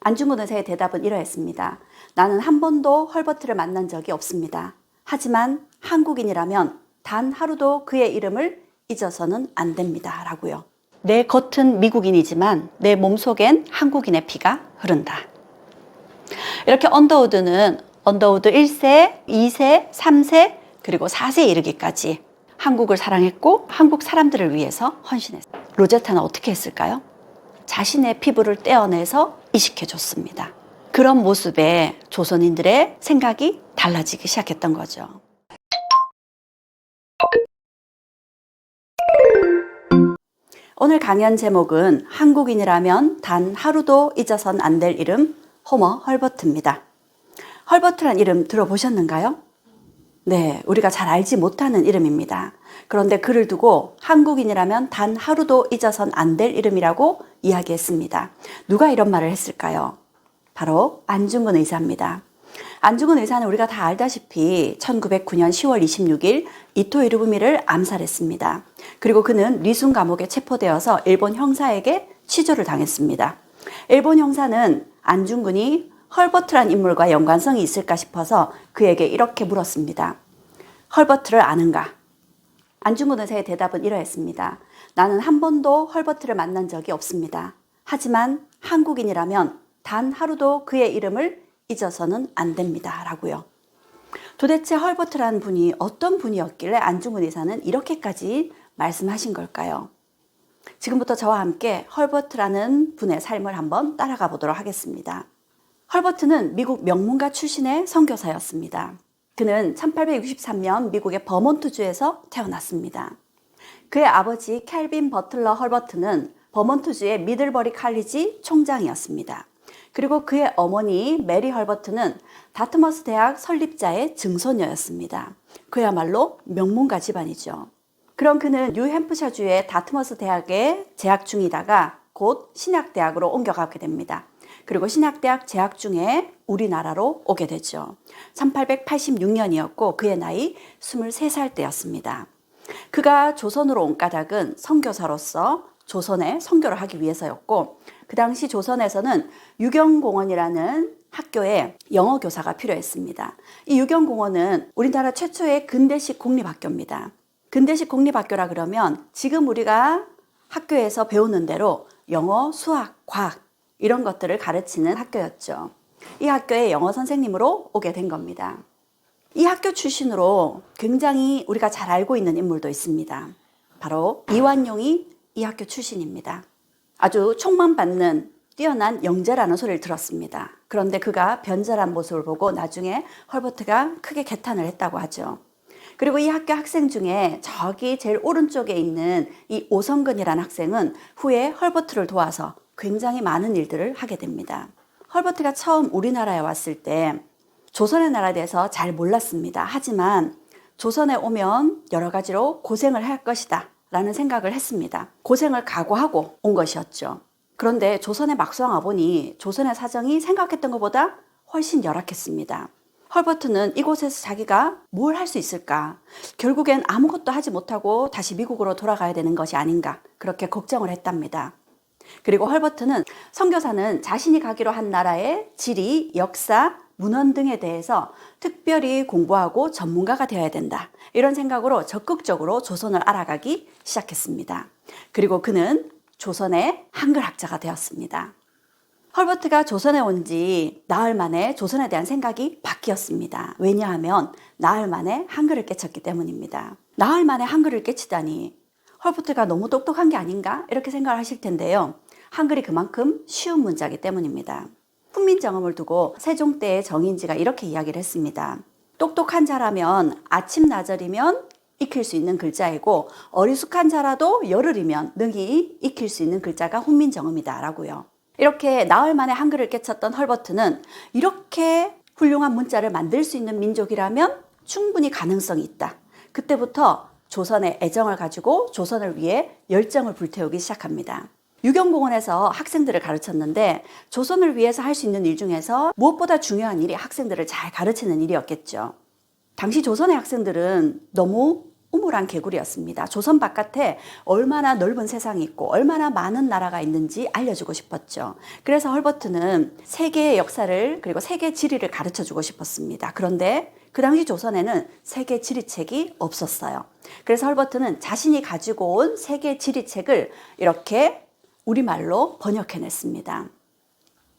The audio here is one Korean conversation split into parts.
안중근 의사의 대답은 이러했습니다. 나는 한 번도 헐버트를 만난 적이 없습니다. 하지만 한국인이라면 단 하루도 그의 이름을 잊어서는 안 됩니다. 라고요. 내 겉은 미국인이지만 내 몸속엔 한국인의 피가 흐른다. 이렇게 언더우드는 언더우드 1세, 2세, 3세, 그리고 4세에 이르기까지 한국을 사랑했고 한국 사람들을 위해서 헌신했어요. 로제타는 어떻게 했을까요? 자신의 피부를 떼어내서 이식해줬습니다. 그런 모습에 조선인들의 생각이 달라지기 시작했던 거죠. 오늘 강연 제목은 한국인이라면 단 하루도 잊어선 안 될 이름 호머 헐버트입니다. 헐버트란 이름 들어보셨는가요? 네, 우리가 잘 알지 못하는 이름입니다. 그런데 그를 두고 한국인이라면 단 하루도 잊어선 안 될 이름이라고 이야기했습니다. 누가 이런 말을 했을까요? 바로 안중근 의사입니다. 안중근 의사는 우리가 다 알다시피 1909년 10월 26일 이토 히로부미를 암살했습니다. 그리고 그는 리순 감옥에 체포되어서 일본 형사에게 취조를 당했습니다. 일본 형사는 안중근이 헐버트란 인물과 연관성이 있을까 싶어서 그에게 이렇게 물었습니다. 헐버트를 아는가? 안중근 의사의 대답은 이러했습니다. 나는 한 번도 헐버트를 만난 적이 없습니다. 하지만 한국인이라면 단 하루도 그의 이름을 잊어서는 안 됩니다. 라고요. 도대체 헐버트라는 분이 어떤 분이었길래 안중근 의사는 이렇게까지 말씀하신 걸까요? 지금부터 저와 함께 헐버트라는 분의 삶을 한번 따라가 보도록 하겠습니다. 헐버트는 미국 명문가 출신의 선교사였습니다. 그는 1863년 미국의 버몬트주에서 태어났습니다. 그의 아버지 켈빈 버틀러 헐버트는 버몬트주의 미들버리 칼리지 총장이었습니다. 그리고 그의 어머니 메리 헐버트는 다트머스 대학 설립자의 증손녀였습니다. 그야말로 명문가 집안이죠. 그럼 그는 뉴햄프셔주의 다트머스 대학에 재학 중이다가 곧 신약대학으로 옮겨가게 됩니다. 그리고 신약대학 재학 중에 우리나라로 오게 되죠. 1886년이었고 그의 나이 23살 때였습니다. 그가 조선으로 온 까닭은 선교사로서 조선에 선교를 하기 위해서였고 그 당시 조선에서는 유경공원이라는 학교에 영어 교사가 필요했습니다. 이 유경공원은 우리나라 최초의 근대식 공립학교입니다. 근대식 공립학교라 그러면 지금 우리가 학교에서 배우는 대로 영어, 수학, 과학 이런 것들을 가르치는 학교였죠. 이 학교에 영어 선생님으로 오게 된 겁니다. 이 학교 출신으로 굉장히 우리가 잘 알고 있는 인물도 있습니다. 바로 이완용이 이 학교 출신입니다. 아주 촉망받는 뛰어난 영재라는 소리를 들었습니다. 그런데 그가 변절한 모습을 보고 나중에 헐버트가 크게 개탄을 했다고 하죠. 그리고 이 학교 학생 중에 저기 제일 오른쪽에 있는 이 오성근이라는 학생은 후에 헐버트를 도와서 굉장히 많은 일들을 하게 됩니다. 헐버트가 처음 우리나라에 왔을 때 조선의 나라에 대해서 잘 몰랐습니다. 하지만 조선에 오면 여러 가지로 고생을 할 것이다 라는 생각을 했습니다. 고생을 각오하고 온 것이었죠. 그런데 조선에 막상 와보니 조선의 사정이 생각했던 것보다 훨씬 열악했습니다. 헐버트는 이곳에서 자기가 뭘 할 수 있을까? 결국엔 아무것도 하지 못하고 다시 미국으로 돌아가야 되는 것이 아닌가? 그렇게 걱정을 했답니다. 그리고 헐버트는 선교사는 자신이 가기로 한 나라의 지리, 역사, 문헌 등에 대해서 특별히 공부하고 전문가가 되어야 된다. 이런 생각으로 적극적으로 조선을 알아가기 시작했습니다. 그리고 그는 조선의 한글학자가 되었습니다. 헐버트가 조선에 온 지 나흘 만에 조선에 대한 생각이 바뀌었습니다. 왜냐하면 나흘 만에 한글을 깨쳤기 때문입니다. 나흘 만에 한글을 깨치다니 헐버트가 너무 똑똑한 게 아닌가? 이렇게 생각을 하실 텐데요. 한글이 그만큼 쉬운 문자이기 때문입니다. 훈민정음을 두고 세종 때의 정인지가 이렇게 이야기를 했습니다. 똑똑한 자라면 아침나절이면 익힐 수 있는 글자이고 어리숙한 자라도 열흘이면 능히 익힐 수 있는 글자가 훈민정음이다 라고요. 이렇게 나흘 만에 한글을 깨쳤던 헐버트는 이렇게 훌륭한 문자를 만들 수 있는 민족이라면 충분히 가능성이 있다. 그때부터 조선의 애정을 가지고 조선을 위해 열정을 불태우기 시작합니다. 유경공원에서 학생들을 가르쳤는데 조선을 위해서 할 수 있는 일 중에서 무엇보다 중요한 일이 학생들을 잘 가르치는 일이었겠죠. 당시 조선의 학생들은 너무 우물안 개구리였습니다. 조선 바깥에 얼마나 넓은 세상이 있고 얼마나 많은 나라가 있는지 알려주고 싶었죠. 그래서 헐버트는 세계의 역사를 그리고 세계 지리를 가르쳐주고 싶었습니다. 그런데 그 당시 조선에는 세계 지리책이 없었어요. 그래서 헐버트는 자신이 가지고 온 세계 지리책을 이렇게 우리말로 번역해냈습니다.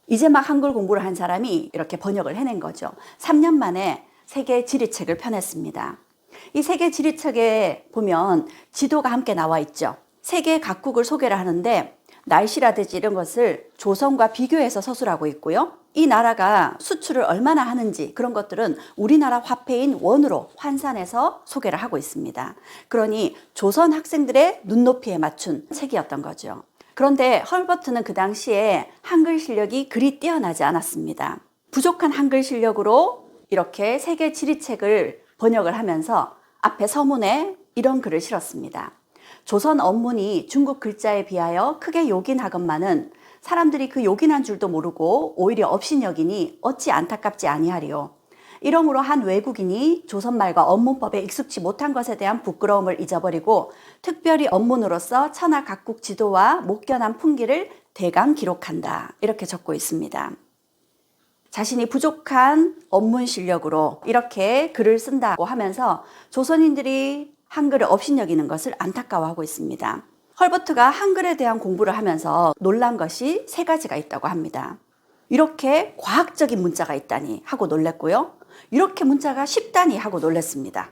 이제 막 한글 공부를 한 사람이 이렇게 번역을 해낸 거죠. 3년 만에 세계 지리책을 펴냈습니다. 이 세계 지리책에 보면 지도가 함께 나와 있죠. 세계 각국을 소개를 하는데 날씨라든지 이런 것을 조선과 비교해서 서술하고 있고요. 이 나라가 수출을 얼마나 하는지 그런 것들은 우리나라 화폐인 원으로 환산해서 소개를 하고 있습니다. 그러니 조선 학생들의 눈높이에 맞춘 책이었던 거죠. 그런데 헐버트는 그 당시에 한글 실력이 그리 뛰어나지 않았습니다. 부족한 한글 실력으로 이렇게 세계 지리책을 번역을 하면서 앞에 서문에 이런 글을 실었습니다. 조선 언문이 중국 글자에 비하여 크게 요긴하건만은 사람들이 그 요긴한 줄도 모르고 오히려 업신여기니 어찌 안타깝지 아니하리요. 이러므로 한 외국인이 조선말과 언문법에 익숙지 못한 것에 대한 부끄러움을 잊어버리고 특별히 언문으로서 천하 각국 지도와 목견한 풍기를 대강 기록한다. 이렇게 적고 있습니다. 자신이 부족한 언문 실력으로 이렇게 글을 쓴다고 하면서 조선인들이 한글을 업신여기는 것을 안타까워하고 있습니다. 헐버트가 한글에 대한 공부를 하면서 놀란 것이 3가지가 있다고 합니다. 이렇게 과학적인 문자가 있다니 하고 놀랬고요. 이렇게 문자가 쉽다니 하고 놀랬습니다.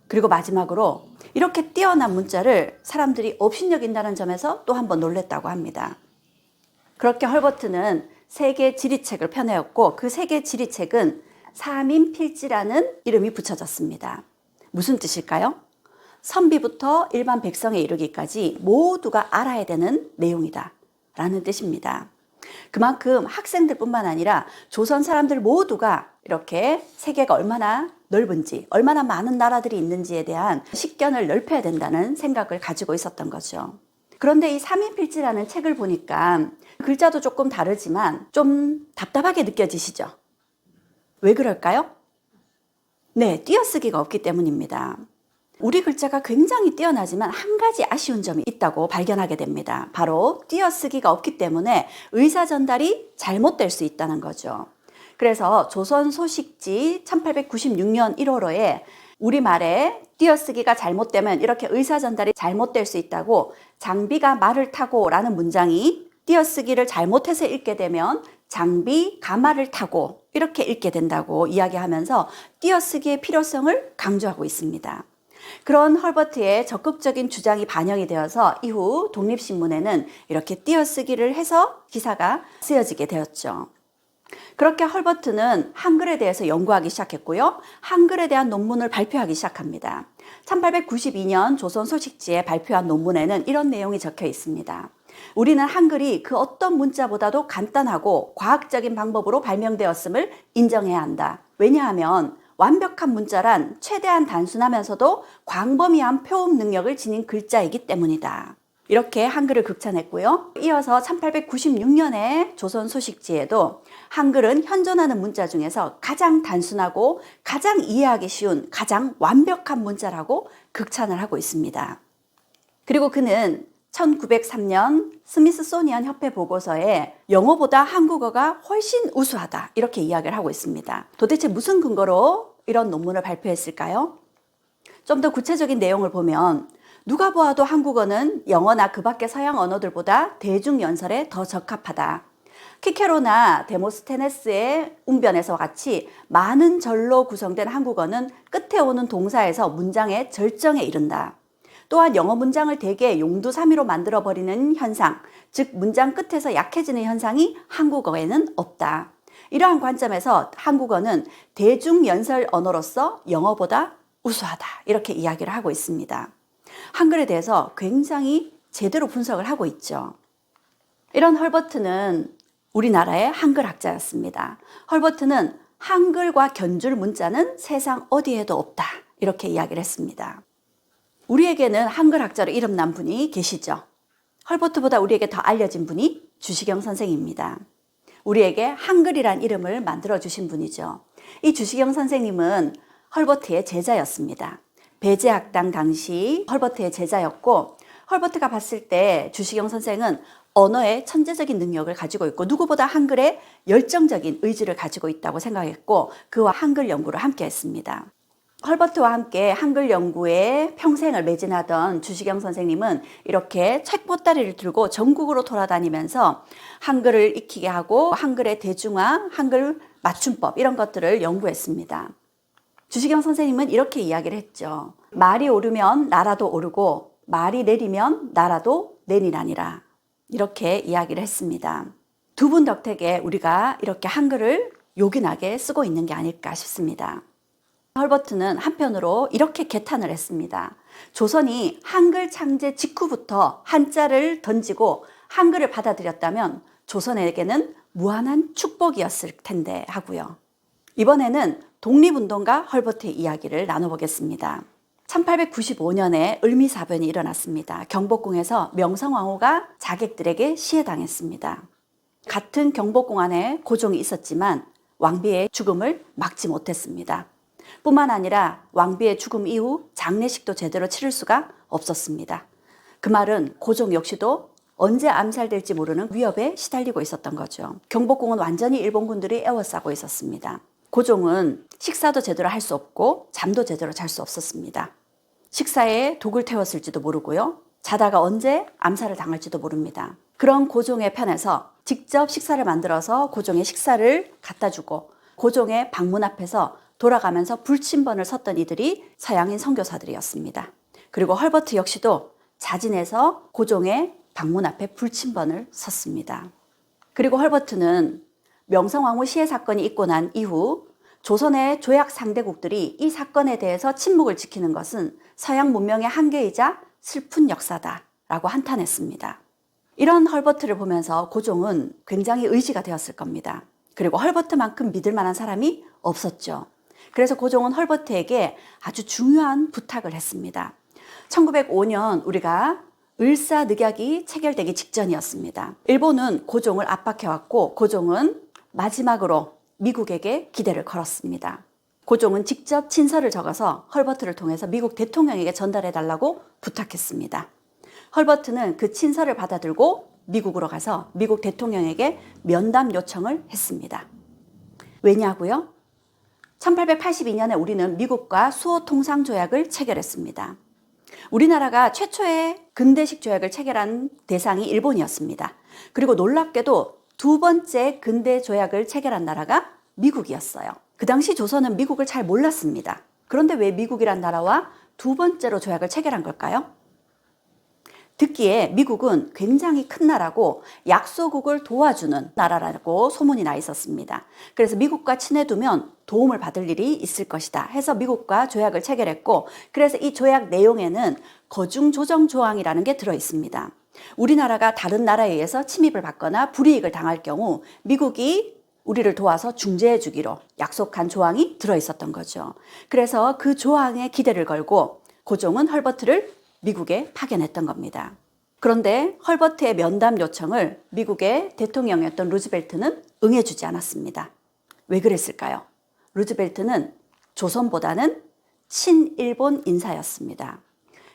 그리고 마지막으로 이렇게 뛰어난 문자를 사람들이 업신여긴다는 점에서 또 한 번 놀랬다고 합니다. 그렇게 헐버트는 세계 지리책을 펴내었고 그 세계 지리책은 사민필지라는 이름이 붙여졌습니다. 무슨 뜻일까요? 선비부터 일반 백성에 이르기까지 모두가 알아야 되는 내용이다 라는 뜻입니다. 그만큼 학생들뿐만 아니라 조선 사람들 모두가 이렇게 세계가 얼마나 넓은지 얼마나 많은 나라들이 있는지에 대한 식견을 넓혀야 된다는 생각을 가지고 있었던 거죠. 그런데 이 사민필지라는 책을 보니까 글자도 조금 다르지만 좀 답답하게 느껴지시죠? 왜 그럴까요? 네, 띄어쓰기가 없기 때문입니다. 우리 글자가 굉장히 뛰어나지만 한 가지 아쉬운 점이 있다고 발견하게 됩니다. 바로 띄어쓰기가 없기 때문에 의사 전달이 잘못될 수 있다는 거죠. 그래서 조선 소식지 1896년 1월호에 우리말에 띄어쓰기가 잘못되면 이렇게 의사 전달이 잘못될 수 있다고 장비가 말을 타고 라는 문장이 띄어쓰기를 잘못해서 읽게 되면 장비가 말을 타고 이렇게 읽게 된다고 이야기하면서 띄어쓰기의 필요성을 강조하고 있습니다. 그런 헐버트의 적극적인 주장이 반영이 되어서 이후 독립신문에는 이렇게 띄어쓰기를 해서 기사가 쓰여지게 되었죠. 그렇게 헐버트는 한글에 대해서 연구하기 시작했고요. 한글에 대한 논문을 발표하기 시작합니다. 1892년 조선 소식지에 발표한 논문에는 이런 내용이 적혀 있습니다. 우리는 한글이 그 어떤 문자보다도 간단하고 과학적인 방법으로 발명되었음을 인정해야 한다. 왜냐하면 완벽한 문자란 최대한 단순하면서도 광범위한 표음 능력을 지닌 글자이기 때문이다. 이렇게 한글을 극찬했고요. 이어서 1896년에 조선 소식지에도 한글은 현존하는 문자 중에서 가장 단순하고 가장 이해하기 쉬운 가장 완벽한 문자라고 극찬을 하고 있습니다. 그리고 그는 1903년 스미스소니언 협회 보고서에 영어보다 한국어가 훨씬 우수하다 이렇게 이야기를 하고 있습니다. 도대체 무슨 근거로 이런 논문을 발표했을까요? 좀 더 구체적인 내용을 보면 누가 보아도 한국어는 영어나 그 밖의 서양 언어들보다 대중연설에 더 적합하다. 키케로나 데모스테네스의 웅변에서 같이 많은 절로 구성된 한국어는 끝에 오는 동사에서 문장의 절정에 이른다. 또한 영어 문장을 대개 용두사미로 만들어버리는 현상, 즉 문장 끝에서 약해지는 현상이 한국어에는 없다. 이러한 관점에서 한국어는 대중연설 언어로서 영어보다 우수하다. 이렇게 이야기를 하고 있습니다. 한글에 대해서 굉장히 제대로 분석을 하고 있죠. 이런 헐버트는 우리나라의 한글학자였습니다. 헐버트는 한글과 견줄 문자는 세상 어디에도 없다. 이렇게 이야기를 했습니다. 우리에게는 한글학자로 이름난 분이 계시죠. 헐버트보다 우리에게 더 알려진 분이 주시경 선생입니다. 우리에게 한글이란 이름을 만들어주신 분이죠. 이 주시경 선생님은 헐버트의 제자였습니다. 배제학당 당시 헐버트의 제자였고, 헐버트가 봤을 때 주시경 선생은 언어의 천재적인 능력을 가지고 있고 누구보다 한글에 열정적인 의지를 가지고 있다고 생각했고 그와 한글 연구를 함께 했습니다. 헐버트와 함께 한글 연구에 평생을 매진하던 주시경 선생님은 이렇게 책 보따리를 들고 전국으로 돌아다니면서 한글을 익히게 하고 한글의 대중화, 한글 맞춤법 이런 것들을 연구했습니다. 주시경 선생님은 이렇게 이야기를 했죠. 말이 오르면 나라도 오르고 말이 내리면 나라도 내리나니라. 이렇게 이야기를 했습니다. 두 분 덕택에 우리가 이렇게 한글을 요긴하게 쓰고 있는 게 아닐까 싶습니다. 헐버트는 한편으로 이렇게 개탄을 했습니다. 조선이 한글 창제 직후부터 한자를 던지고 한글을 받아들였다면 조선에게는 무한한 축복이었을 텐데 하고요. 이번에는 독립운동가 헐버트의 이야기를 나눠보겠습니다. 1895년에 을미사변이 일어났습니다. 경복궁에서 명성황후가 자객들에게 시해당했습니다. 같은 경복궁 안에 고종이 있었지만 왕비의 죽음을 막지 못했습니다. 뿐만 아니라 왕비의 죽음 이후 장례식도 제대로 치를 수가 없었습니다. 그 말은 고종 역시도 언제 암살될지 모르는 위협에 시달리고 있었던 거죠. 경복궁은 완전히 일본군들이 에워싸고 있었습니다. 고종은 식사도 제대로 할 수 없고 잠도 제대로 잘 수 없었습니다. 식사에 독을 태웠을지도 모르고요. 자다가 언제 암살을 당할지도 모릅니다. 그런 고종의 편에서 직접 식사를 만들어서 고종의 식사를 갖다 주고 고종의 방문 앞에서 돌아가면서 불침번을 섰던 이들이 서양인 선교사들이었습니다. 그리고 헐버트 역시도 자진해서 고종의 방문 앞에 불침번을 섰습니다. 그리고 헐버트는 명성황후 시해 사건이 있고 난 이후 조선의 조약 상대국들이 이 사건에 대해서 침묵을 지키는 것은 서양 문명의 한계이자 슬픈 역사다라고 한탄했습니다. 이런 헐버트를 보면서 고종은 굉장히 의지가 되었을 겁니다. 그리고 헐버트만큼 믿을 만한 사람이 없었죠. 그래서 고종은 헐버트에게 아주 중요한 부탁을 했습니다. 1905년 우리가 을사늑약이 체결되기 직전이었습니다. 일본은 고종을 압박해왔고 고종은 마지막으로 미국에게 기대를 걸었습니다. 고종은 직접 친서를 적어서 헐버트를 통해서 미국 대통령에게 전달해달라고 부탁했습니다. 헐버트는 그 친서를 받아들고 미국으로 가서 미국 대통령에게 면담 요청을 했습니다. 왜냐고요? 1882년에 우리는 미국과 수호 통상 조약을 체결했습니다. 우리나라가 최초의 근대식 조약을 체결한 대상이 일본이었습니다. 그리고 놀랍게도 두 번째 근대 조약을 체결한 나라가 미국이었어요. 그 당시 조선은 미국을 잘 몰랐습니다. 그런데 왜 미국이란 나라와 두 번째로 조약을 체결한 걸까요? 듣기에 미국은 굉장히 큰 나라고 약소국을 도와주는 나라라고 소문이 나 있었습니다. 그래서 미국과 친해두면 도움을 받을 일이 있을 것이다 해서 미국과 조약을 체결했고 그래서 이 조약 내용에는 거중조정조항이라는 게 들어 있습니다. 우리나라가 다른 나라에 의해서 침입을 받거나 불이익을 당할 경우 미국이 우리를 도와서 중재해 주기로 약속한 조항이 들어 있었던 거죠. 그래서 그 조항에 기대를 걸고 고종은 헐버트를 미국에 파견했던 겁니다. 그런데 헐버트의 면담 요청을 미국의 대통령이었던 루즈벨트는 응해주지 않았습니다. 왜 그랬을까요? 루즈벨트는 조선보다는 친일본 인사였습니다.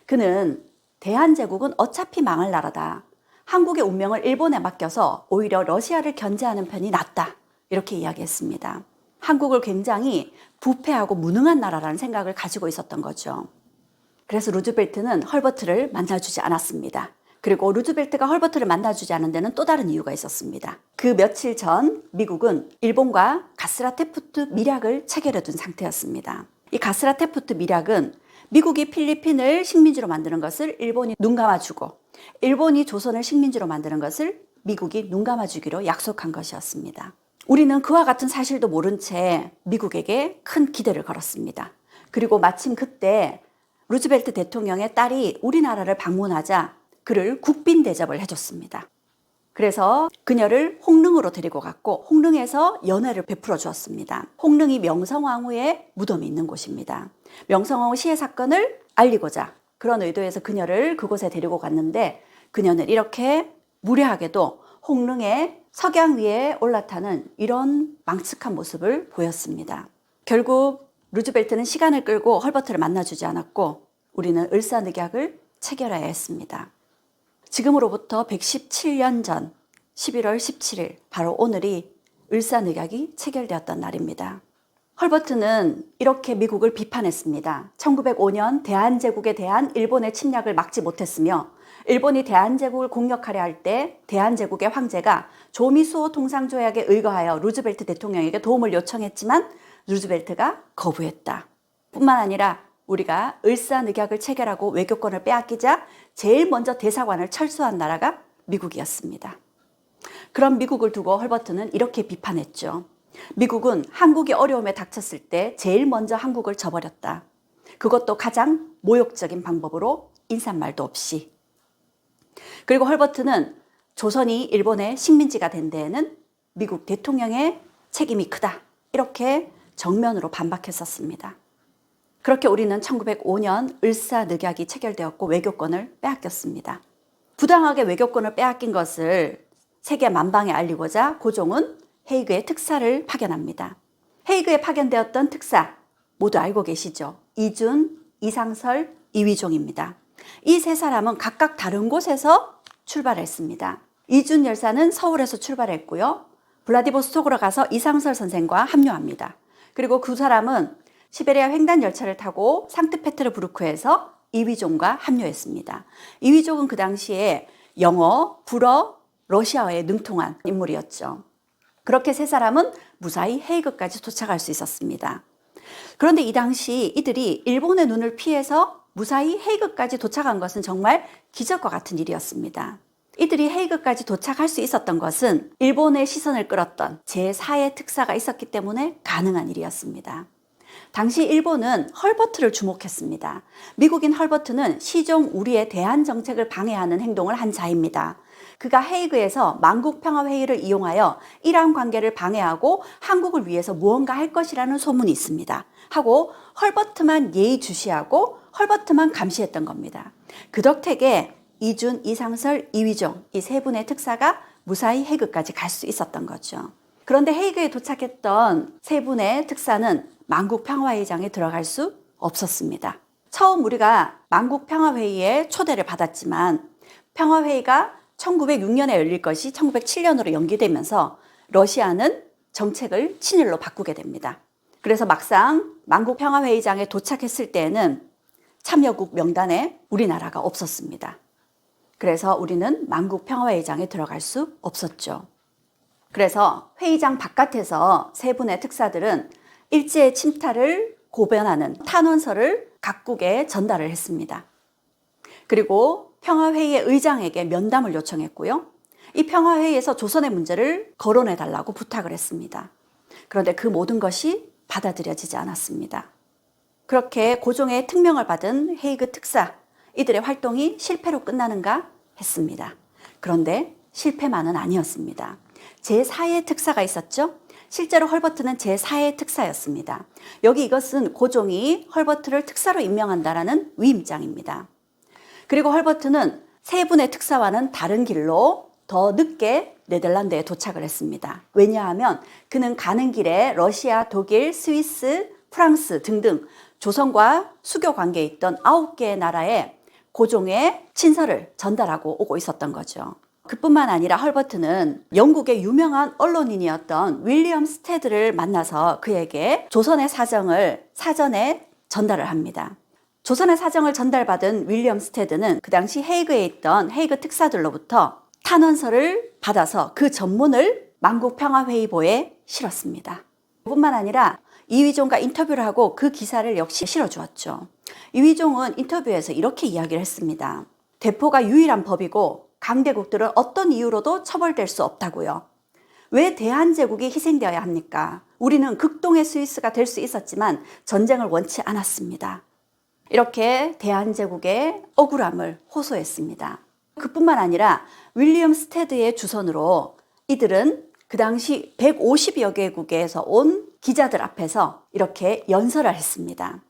그는 대한제국은 어차피 망할 나라다. 한국의 운명을 일본에 맡겨서 오히려 러시아를 견제하는 편이 낫다. 이렇게 이야기했습니다. 한국을 굉장히 부패하고 무능한 나라라는 생각을 가지고 있었던 거죠. 그래서 루즈벨트는 헐버트를 만나주지 않았습니다. 그리고 루즈벨트가 헐버트를 만나주지 않은 데는 또 다른 이유가 있었습니다. 그 며칠 전 미국은 일본과 가스라테푸트 밀약을 체결해둔 상태였습니다. 이 가스라테푸트 밀약은 미국이 필리핀을 식민지로 만드는 것을 일본이 눈 감아주고 일본이 조선을 식민지로 만드는 것을 미국이 눈 감아주기로 약속한 것이었습니다. 우리는 그와 같은 사실도 모른 채 미국에게 큰 기대를 걸었습니다. 그리고 마침 그때 루즈벨트 대통령의 딸이 우리나라를 방문하자 그를 국빈 대접을 해줬습니다. 그래서 그녀를 홍릉으로 데리고 갔고 홍릉에서 연회를 베풀어 주었습니다. 홍릉이 명성황후의 무덤이 있는 곳입니다. 명성황후 시해 사건을 알리고자 그런 의도에서 그녀를 그곳에 데리고 갔는데 그녀는 이렇게 무례하게도 홍릉의 석양 위에 올라타는 이런 망측한 모습을 보였습니다. 결국 루즈벨트는 시간을 끌고 헐버트를 만나주지 않았고 우리는 을사늑약을 체결해야 했습니다. 지금으로부터 117년 전 11월 17일 바로 오늘이 을사늑약이 체결되었던 날입니다. 헐버트는 이렇게 미국을 비판했습니다. 1905년 대한제국에 대한 일본의 침략을 막지 못했으며 일본이 대한제국을 공격하려 할 때 대한제국의 황제가 조미수호 통상조약에 의거하여 루즈벨트 대통령에게 도움을 요청했지만 루즈벨트가 거부했다. 뿐만 아니라 우리가 을사늑약을 체결하고 외교권을 빼앗기자 제일 먼저 대사관을 철수한 나라가 미국이었습니다. 그런 미국을 두고 헐버트는 이렇게 비판했죠. 미국은 한국이 어려움에 닥쳤을 때 제일 먼저 한국을 저버렸다. 그것도 가장 모욕적인 방법으로 인사말도 없이. 그리고 헐버트는 조선이 일본의 식민지가 된 데에는 미국 대통령의 책임이 크다. 이렇게 정면으로 반박했었습니다. 그렇게 우리는 1905년 을사늑약이 체결되었고 외교권을 빼앗겼습니다. 부당하게 외교권을 빼앗긴 것을 세계 만방에 알리고자 고종은 헤이그의 특사를 파견합니다. 헤이그에 파견되었던 특사 모두 알고 계시죠? 이준, 이상설, 이휘종입니다. 이 세 사람은 각각 다른 곳에서 출발했습니다. 이준 열사는 서울에서 출발했고요. 블라디보스토크로 가서 이상설 선생과 합류합니다. 그리고 그 사람은 시베리아 횡단 열차를 타고 상트페테르부르크에서 이휘종과 합류했습니다. 이휘종은 그 당시에 영어, 불어, 러시아어에 능통한 인물이었죠. 그렇게 세 사람은 무사히 헤이그까지 도착할 수 있었습니다. 그런데 이 당시 이들이 일본의 눈을 피해서 무사히 헤이그까지 도착한 것은 정말 기적과 같은 일이었습니다. 이들이 헤이그까지 도착할 수 있었던 것은 일본의 시선을 끌었던 제4의 특사가 있었기 때문에 가능한 일이었습니다. 당시 일본은 헐버트를 주목했습니다. 미국인 헐버트는 시종 우리의 대한 정책을 방해하는 행동을 한 자입니다. 그가 헤이그에서 만국평화회의를 이용하여 이란 관계를 방해하고 한국을 위해서 무언가 할 것이라는 소문이 있습니다. 하고 헐버트만 예의주시하고 헐버트만 감시했던 겁니다. 그 덕택에 이준, 이상설, 이휘종 이 세 분의 특사가 무사히 헤이그까지 갈 수 있었던 거죠. 그런데 헤이그에 도착했던 세 분의 특사는 만국평화회의장에 들어갈 수 없었습니다. 처음 우리가 만국평화회의에 초대를 받았지만 평화회의가 1906년에 열릴 것이 1907년으로 연기되면서 러시아는 정책을 친일로 바꾸게 됩니다. 그래서 막상 만국평화회의장에 도착했을 때에는 참여국 명단에 우리나라가 없었습니다. 그래서 우리는 만국평화회의장에 들어갈 수 없었죠. 그래서 회의장 바깥에서 세 분의 특사들은 일제의 침탈을 고변하는 탄원서를 각국에 전달을 했습니다. 그리고 평화회의의 의장에게 면담을 요청했고요. 이 평화회의에서 조선의 문제를 거론해달라고 부탁을 했습니다. 그런데 그 모든 것이 받아들여지지 않았습니다. 그렇게 고종의 특명을 받은 헤이그 특사, 이들의 활동이 실패로 끝나는가 했습니다. 그런데 실패만은 아니었습니다. 제4의 특사가 있었죠. 실제로 헐버트는 제4의 특사였습니다. 여기 이것은 고종이 헐버트를 특사로 임명한다라는 위임장입니다. 그리고 헐버트는 세 분의 특사와는 다른 길로 더 늦게 네덜란드에 도착을 했습니다. 왜냐하면 그는 가는 길에 러시아, 독일, 스위스, 프랑스 등등 조선과 수교 관계에 있던 9개의 나라에 고종의 친서를 전달하고 오고 있었던 거죠. 그뿐만 아니라 헐버트는 영국의 유명한 언론인이었던 윌리엄 스테드를 만나서 그에게 조선의 사정을 사전에 전달을 합니다. 조선의 사정을 전달받은 윌리엄 스테드는 그 당시 헤이그에 있던 헤이그 특사들로부터 탄원서를 받아서 그 전문을 만국평화회의보에 실었습니다. 뿐만 아니라 이휘종과 인터뷰를 하고 그 기사를 역시 실어주었죠. 이휘종은 인터뷰에서 이렇게 이야기를 했습니다. 대포가 유일한 법이고 강대국들은 어떤 이유로도 처벌될 수 없다고요. 왜 대한제국이 희생되어야 합니까? 우리는 극동의 스위스가 될 수 있었지만 전쟁을 원치 않았습니다. 이렇게 대한제국의 억울함을 호소했습니다. 그뿐만 아니라 윌리엄 스테드의 주선으로 이들은 그 당시 150여 개국에서 온 기자들 앞에서 이렇게 연설을 했습니다.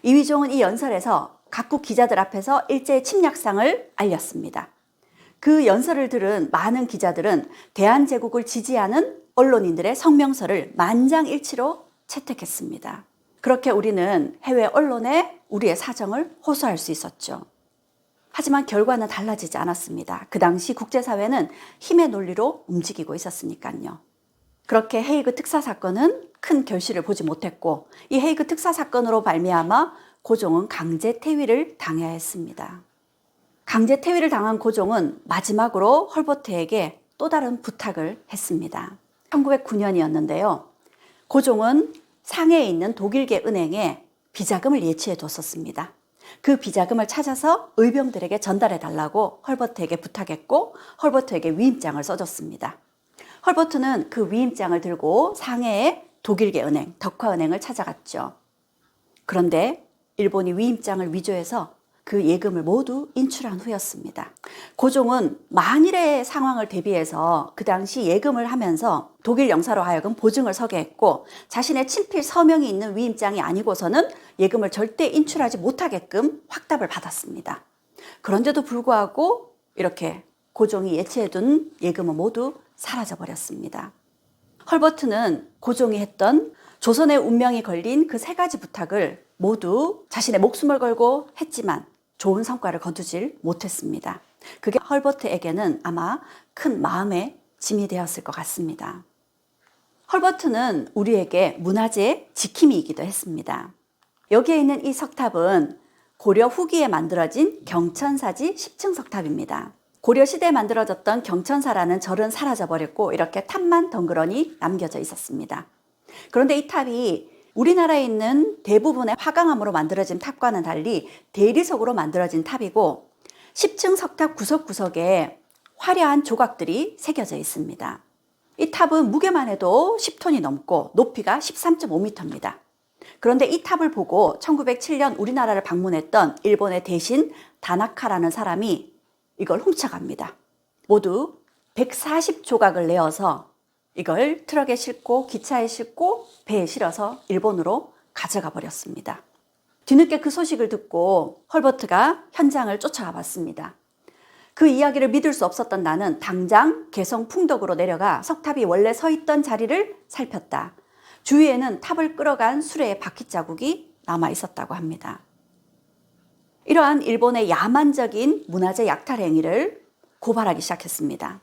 이휘종은 이 연설에서 각국 기자들 앞에서 일제의 침략상을 알렸습니다. 그 연설을 들은 많은 기자들은 대한제국을 지지하는 언론인들의 성명서를 만장일치로 채택했습니다. 그렇게 우리는 해외 언론에 우리의 사정을 호소할 수 있었죠. 하지만 결과는 달라지지 않았습니다. 그 당시 국제사회는 힘의 논리로 움직이고 있었으니까요. 그렇게 헤이그 특사 사건은 큰 결실을 보지 못했고 이 헤이그 특사 사건으로 발미암아 고종은 강제 퇴위를 당해야 했습니다. 강제 퇴위를 당한 고종은 마지막으로 헐버트에게 또 다른 부탁을 했습니다. 1909년이었는데요. 고종은 상해에 있는 독일계 은행에 비자금을 예치해 뒀었습니다. 그 비자금을 찾아서 의병들에게 전달해 달라고 헐버트에게 부탁했고 헐버트에게 위임장을 써줬습니다. 헐버트는 그 위임장을 들고 상해의 독일계 은행, 덕화은행을 찾아갔죠. 그런데 일본이 위임장을 위조해서 그 예금을 모두 인출한 후였습니다. 고종은 만일의 상황을 대비해서 그 당시 예금을 하면서 독일 영사로 하여금 보증을 서게 했고 자신의 친필 서명이 있는 위임장이 아니고서는 예금을 절대 인출하지 못하게끔 확답을 받았습니다. 그런데도 불구하고 이렇게 고종이 예치해둔 예금은 모두 사라져버렸습니다. 헐버트는 고종이 했던 조선의 운명이 걸린 그 세 가지 부탁을 모두 자신의 목숨을 걸고 했지만 좋은 성과를 거두질 못했습니다. 그게 헐버트에게는 아마 큰 마음의 짐이 되었을 것 같습니다. 헐버트는 우리에게 문화재의 지킴이이기도 했습니다. 여기에 있는 이 석탑은 고려 후기에 만들어진 경천사지 10층 석탑입니다. 고려 시대에 만들어졌던 경천사라는 절은 사라져버렸고 이렇게 탑만 덩그러니 남겨져 있었습니다. 그런데 이 탑이 우리나라에 있는 대부분의 화강암으로 만들어진 탑과는 달리 대리석으로 만들어진 탑이고 10층 석탑 구석구석에 화려한 조각들이 새겨져 있습니다. 이 탑은 무게만 해도 10톤이 넘고 높이가 13.5m입니다. 그런데 이 탑을 보고 1907년 우리나라를 방문했던 일본의 대신 다나카라는 사람이 이걸 훔쳐갑니다. 모두 140조각을 내어서 이걸 트럭에 싣고 기차에 싣고 배에 실어서 일본으로 가져가 버렸습니다. 뒤늦게 그 소식을 듣고 헐버트가 현장을 쫓아가 봤습니다. 그 이야기를 믿을 수 없었던 나는 당장 개성 풍덕으로 내려가 석탑이 원래 서 있던 자리를 살폈다. 주위에는 탑을 끌어간 수레의 바퀴 자국이 남아 있었다고 합니다. 이러한 일본의 야만적인 문화재 약탈 행위를 고발하기 시작했습니다.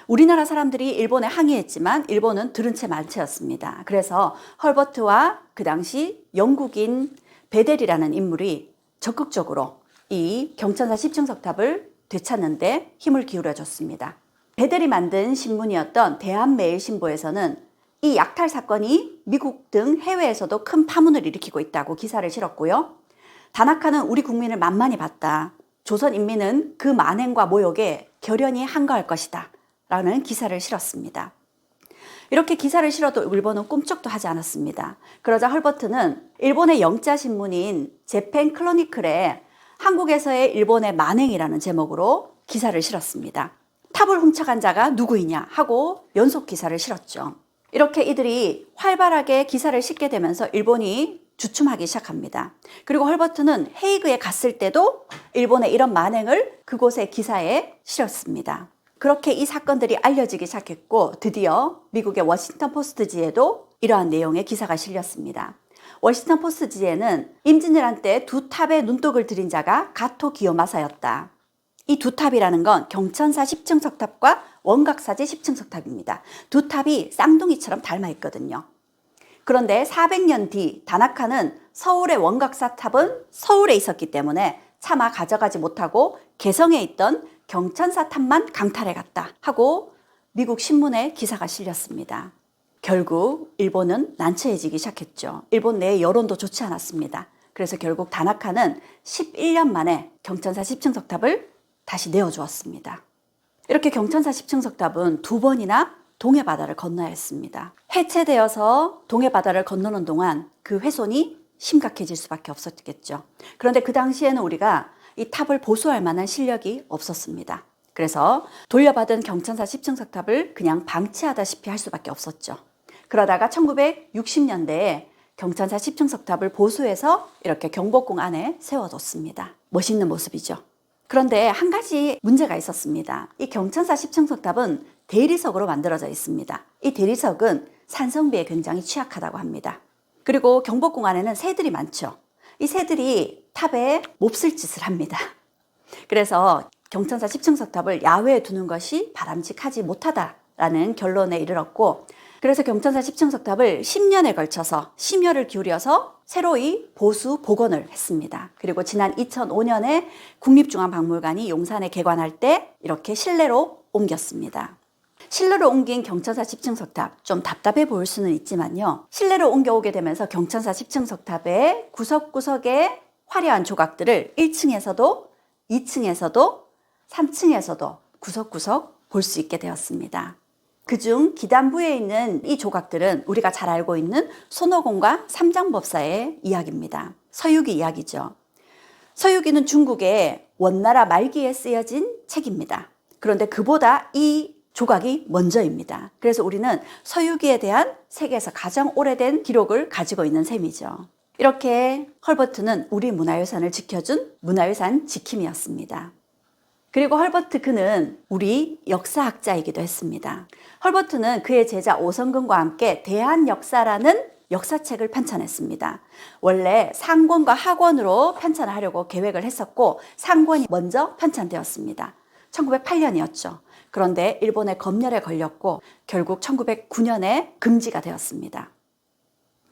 우리나라 사람들이 일본에 항의했지만 일본은 들은 채 만채였습니다. 그래서 헐버트와 그 당시 영국인 베델이라는 인물이 적극적으로 이 경천사 10층 석탑을 되찾는데 힘을 기울여줬습니다. 베델이 만든 신문이었던 대한매일신보에서는 이 약탈 사건이 미국 등 해외에서도 큰 파문을 일으키고 있다고 기사를 실었고요. 다나카는 우리 국민을 만만히 봤다. 조선 인민은 그 만행과 모욕에 결연히 한가할 것이다. 라는 기사를 실었습니다. 이렇게 기사를 실어도 일본은 꿈쩍도 하지 않았습니다. 그러자 헐버트는 일본의 영자 신문인 재팬 크로니클에 한국에서의 일본의 만행이라는 제목으로 기사를 실었습니다. 탑을 훔쳐간 자가 누구이냐 하고 연속 기사를 실었죠. 이렇게 이들이 활발하게 기사를 싣게 되면서 일본이 주춤하기 시작합니다. 그리고 헐버트는 헤이그에 갔을 때도 일본의 이런 만행을 그곳의 기사에 실었습니다. 그렇게 이 사건들이 알려지기 시작했고 드디어 미국의 워싱턴 포스트지에도 이러한 내용의 기사가 실렸습니다. 워싱턴 포스트지에는 임진왜란 때 두 탑에 눈독을 들인 자가 가토 기요마사였다. 이 두 탑이라는 건 경천사 10층 석탑과 원각사지 10층 석탑입니다. 두 탑이 쌍둥이처럼 닮아 있거든요. 그런데 400년 뒤 다나카는 서울의 원각사 탑은 서울에 있었기 때문에 차마 가져가지 못하고 개성에 있던 경천사 탑만 강탈해 갔다 하고 미국 신문에 기사가 실렸습니다. 결국 일본은 난처해지기 시작했죠. 일본 내 여론도 좋지 않았습니다. 그래서 결국 다나카는 11년 만에 경천사 10층 석탑을 다시 내어주었습니다. 이렇게 경천사 10층 석탑은 두 번이나 동해바다를 건너야 했습니다. 해체되어서 동해바다를 건너는 동안 그 훼손이 심각해질 수밖에 없었겠죠. 그런데 그 당시에는 우리가 이 탑을 보수할 만한 실력이 없었습니다. 그래서 돌려받은 경천사 10층 석탑을 그냥 방치하다시피 할 수밖에 없었죠. 그러다가 1960년대에 경천사 10층 석탑을 보수해서 이렇게 경복궁 안에 세워뒀습니다. 멋있는 모습이죠. 그런데 한 가지 문제가 있었습니다. 이 경천사 10층 석탑은 대리석으로 만들어져 있습니다. 이 대리석은 산성비에 굉장히 취약하다고 합니다. 그리고 경복궁 안에는 새들이 많죠. 이 새들이 탑에 몹쓸 짓을 합니다. 그래서 경천사 10층 석탑을 야외에 두는 것이 바람직하지 못하다라는 결론에 이르렀고, 그래서 경천사 10층 석탑을 10년에 걸쳐서 심혈을 기울여서 새로이 보수 복원을 했습니다. 그리고 지난 2005년에 국립중앙박물관이 용산에 개관할 때 이렇게 실내로 옮겼습니다. 실내로 옮긴 경천사 10층 석탑, 좀 답답해 보일 수는 있지만요. 실내로 옮겨오게 되면서 경천사 10층 석탑의 구석구석에 화려한 조각들을 1층에서도 2층에서도 3층에서도 구석구석 볼 수 있게 되었습니다. 그중 기단부에 있는 이 조각들은 우리가 잘 알고 있는 손오공과 삼장법사의 이야기입니다. 서유기 이야기죠. 서유기는 중국의 원나라 말기에 쓰여진 책입니다. 그런데 그보다 이 조각이 먼저입니다. 그래서 우리는 서유기에 대한 세계에서 가장 오래된 기록을 가지고 있는 셈이죠. 이렇게 헐버트는 우리 문화유산을 지켜준 문화유산 지킴이였습니다. 그리고 헐버트 그는 우리 역사학자이기도 했습니다. 헐버트는 그의 제자 오성근과 함께 대한역사라는 역사책을 편찬했습니다. 원래 상권과 하권으로 편찬을 하려고 계획을 했었고 상권이 먼저 편찬되었습니다. 1908년이었죠. 그런데 일본의 검열에 걸렸고 결국 1909년에 금지가 되었습니다.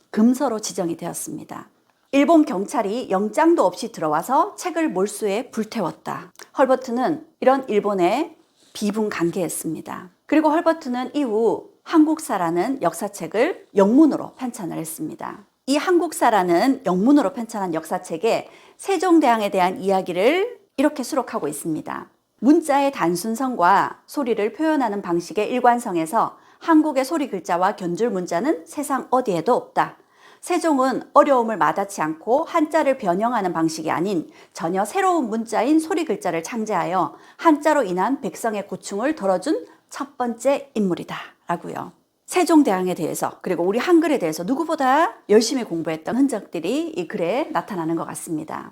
금서로 지정이 되었습니다. 일본 경찰이 영장도 없이 들어와서 책을 몰수해 불태웠다. 헐버트는 이런 일본에 비분간개했습니다. 그리고 헐버트는 이후 한국사라는 역사책을 영문으로 편찬을 했습니다. 이 한국사라는 영문으로 편찬한 역사책에 세종대왕에 대한 이야기를 이렇게 수록하고 있습니다. 문자의 단순성과 소리를 표현하는 방식의 일관성에서 한국의 소리 글자와 견줄 문자는 세상 어디에도 없다. 세종은 어려움을 마다치 않고 한자를 변형하는 방식이 아닌 전혀 새로운 문자인 소리 글자를 창제하여 한자로 인한 백성의 고충을 덜어준 첫 번째 인물이다 라고요. 세종대왕에 대해서 그리고 우리 한글에 대해서 누구보다 열심히 공부했던 흔적들이 이 글에 나타나는 것 같습니다.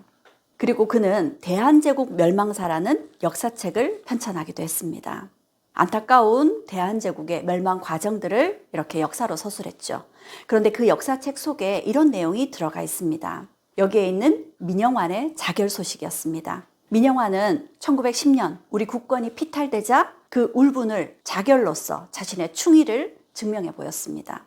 그리고 그는 대한제국 멸망사라는 역사책을 편찬하기도 했습니다. 안타까운 대한제국의 멸망 과정들을 이렇게 역사로 서술했죠. 그런데 그 역사책 속에 이런 내용이 들어가 있습니다. 여기에 있는 민영환의 자결 소식이었습니다. 민영환은 1910년 우리 국권이 피탈되자 그 울분을 자결로서 자신의 충의를 증명해 보였습니다.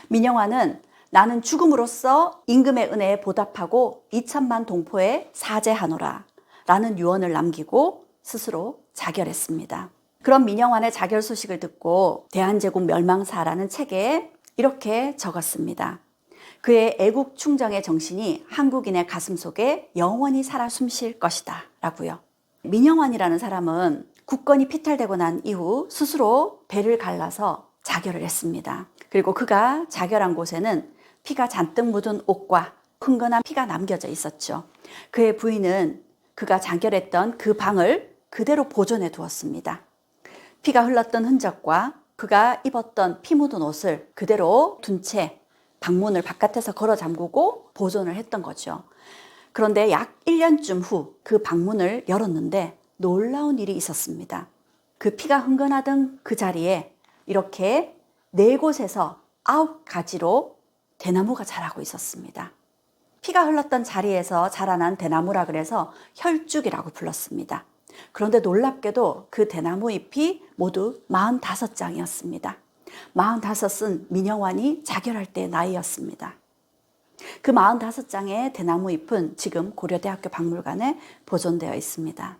민영환은 나는 죽음으로써 임금의 은혜에 보답하고 2천만 동포에 사죄하노라 라는 유언을 남기고 스스로 자결했습니다. 그런 민영환의 자결 소식을 듣고 대한제국 멸망사라는 책에 이렇게 적었습니다. 그의 애국 충정의 정신이 한국인의 가슴 속에 영원히 살아 숨쉴 것이다 라고요. 민영환이라는 사람은 국권이 피탈되고 난 이후 스스로 배를 갈라서 자결을 했습니다. 그리고 그가 자결한 곳에는 피가 잔뜩 묻은 옷과 흥건한 피가 남겨져 있었죠. 그의 부인은 그가 자결했던 그 방을 그대로 보존해 두었습니다. 피가 흘렀던 흔적과 그가 입었던 피 묻은 옷을 그대로 둔 채 방문을 바깥에서 걸어 잠그고 보존을 했던 거죠. 그런데 약 1년쯤 후 그 방문을 열었는데 놀라운 일이 있었습니다. 그 피가 흥건하던 그 자리에 이렇게 4곳에서 9가지로 대나무가 자라고 있었습니다. 피가 흘렀던 자리에서 자라난 대나무라 그래서 혈죽이라고 불렀습니다. 그런데 놀랍게도 그 대나무 잎이 모두 45장이었습니다. 45은 민영환이 자결할 때의 나이였습니다. 그 45장의 대나무 잎은 지금 고려대학교 박물관에 보존되어 있습니다.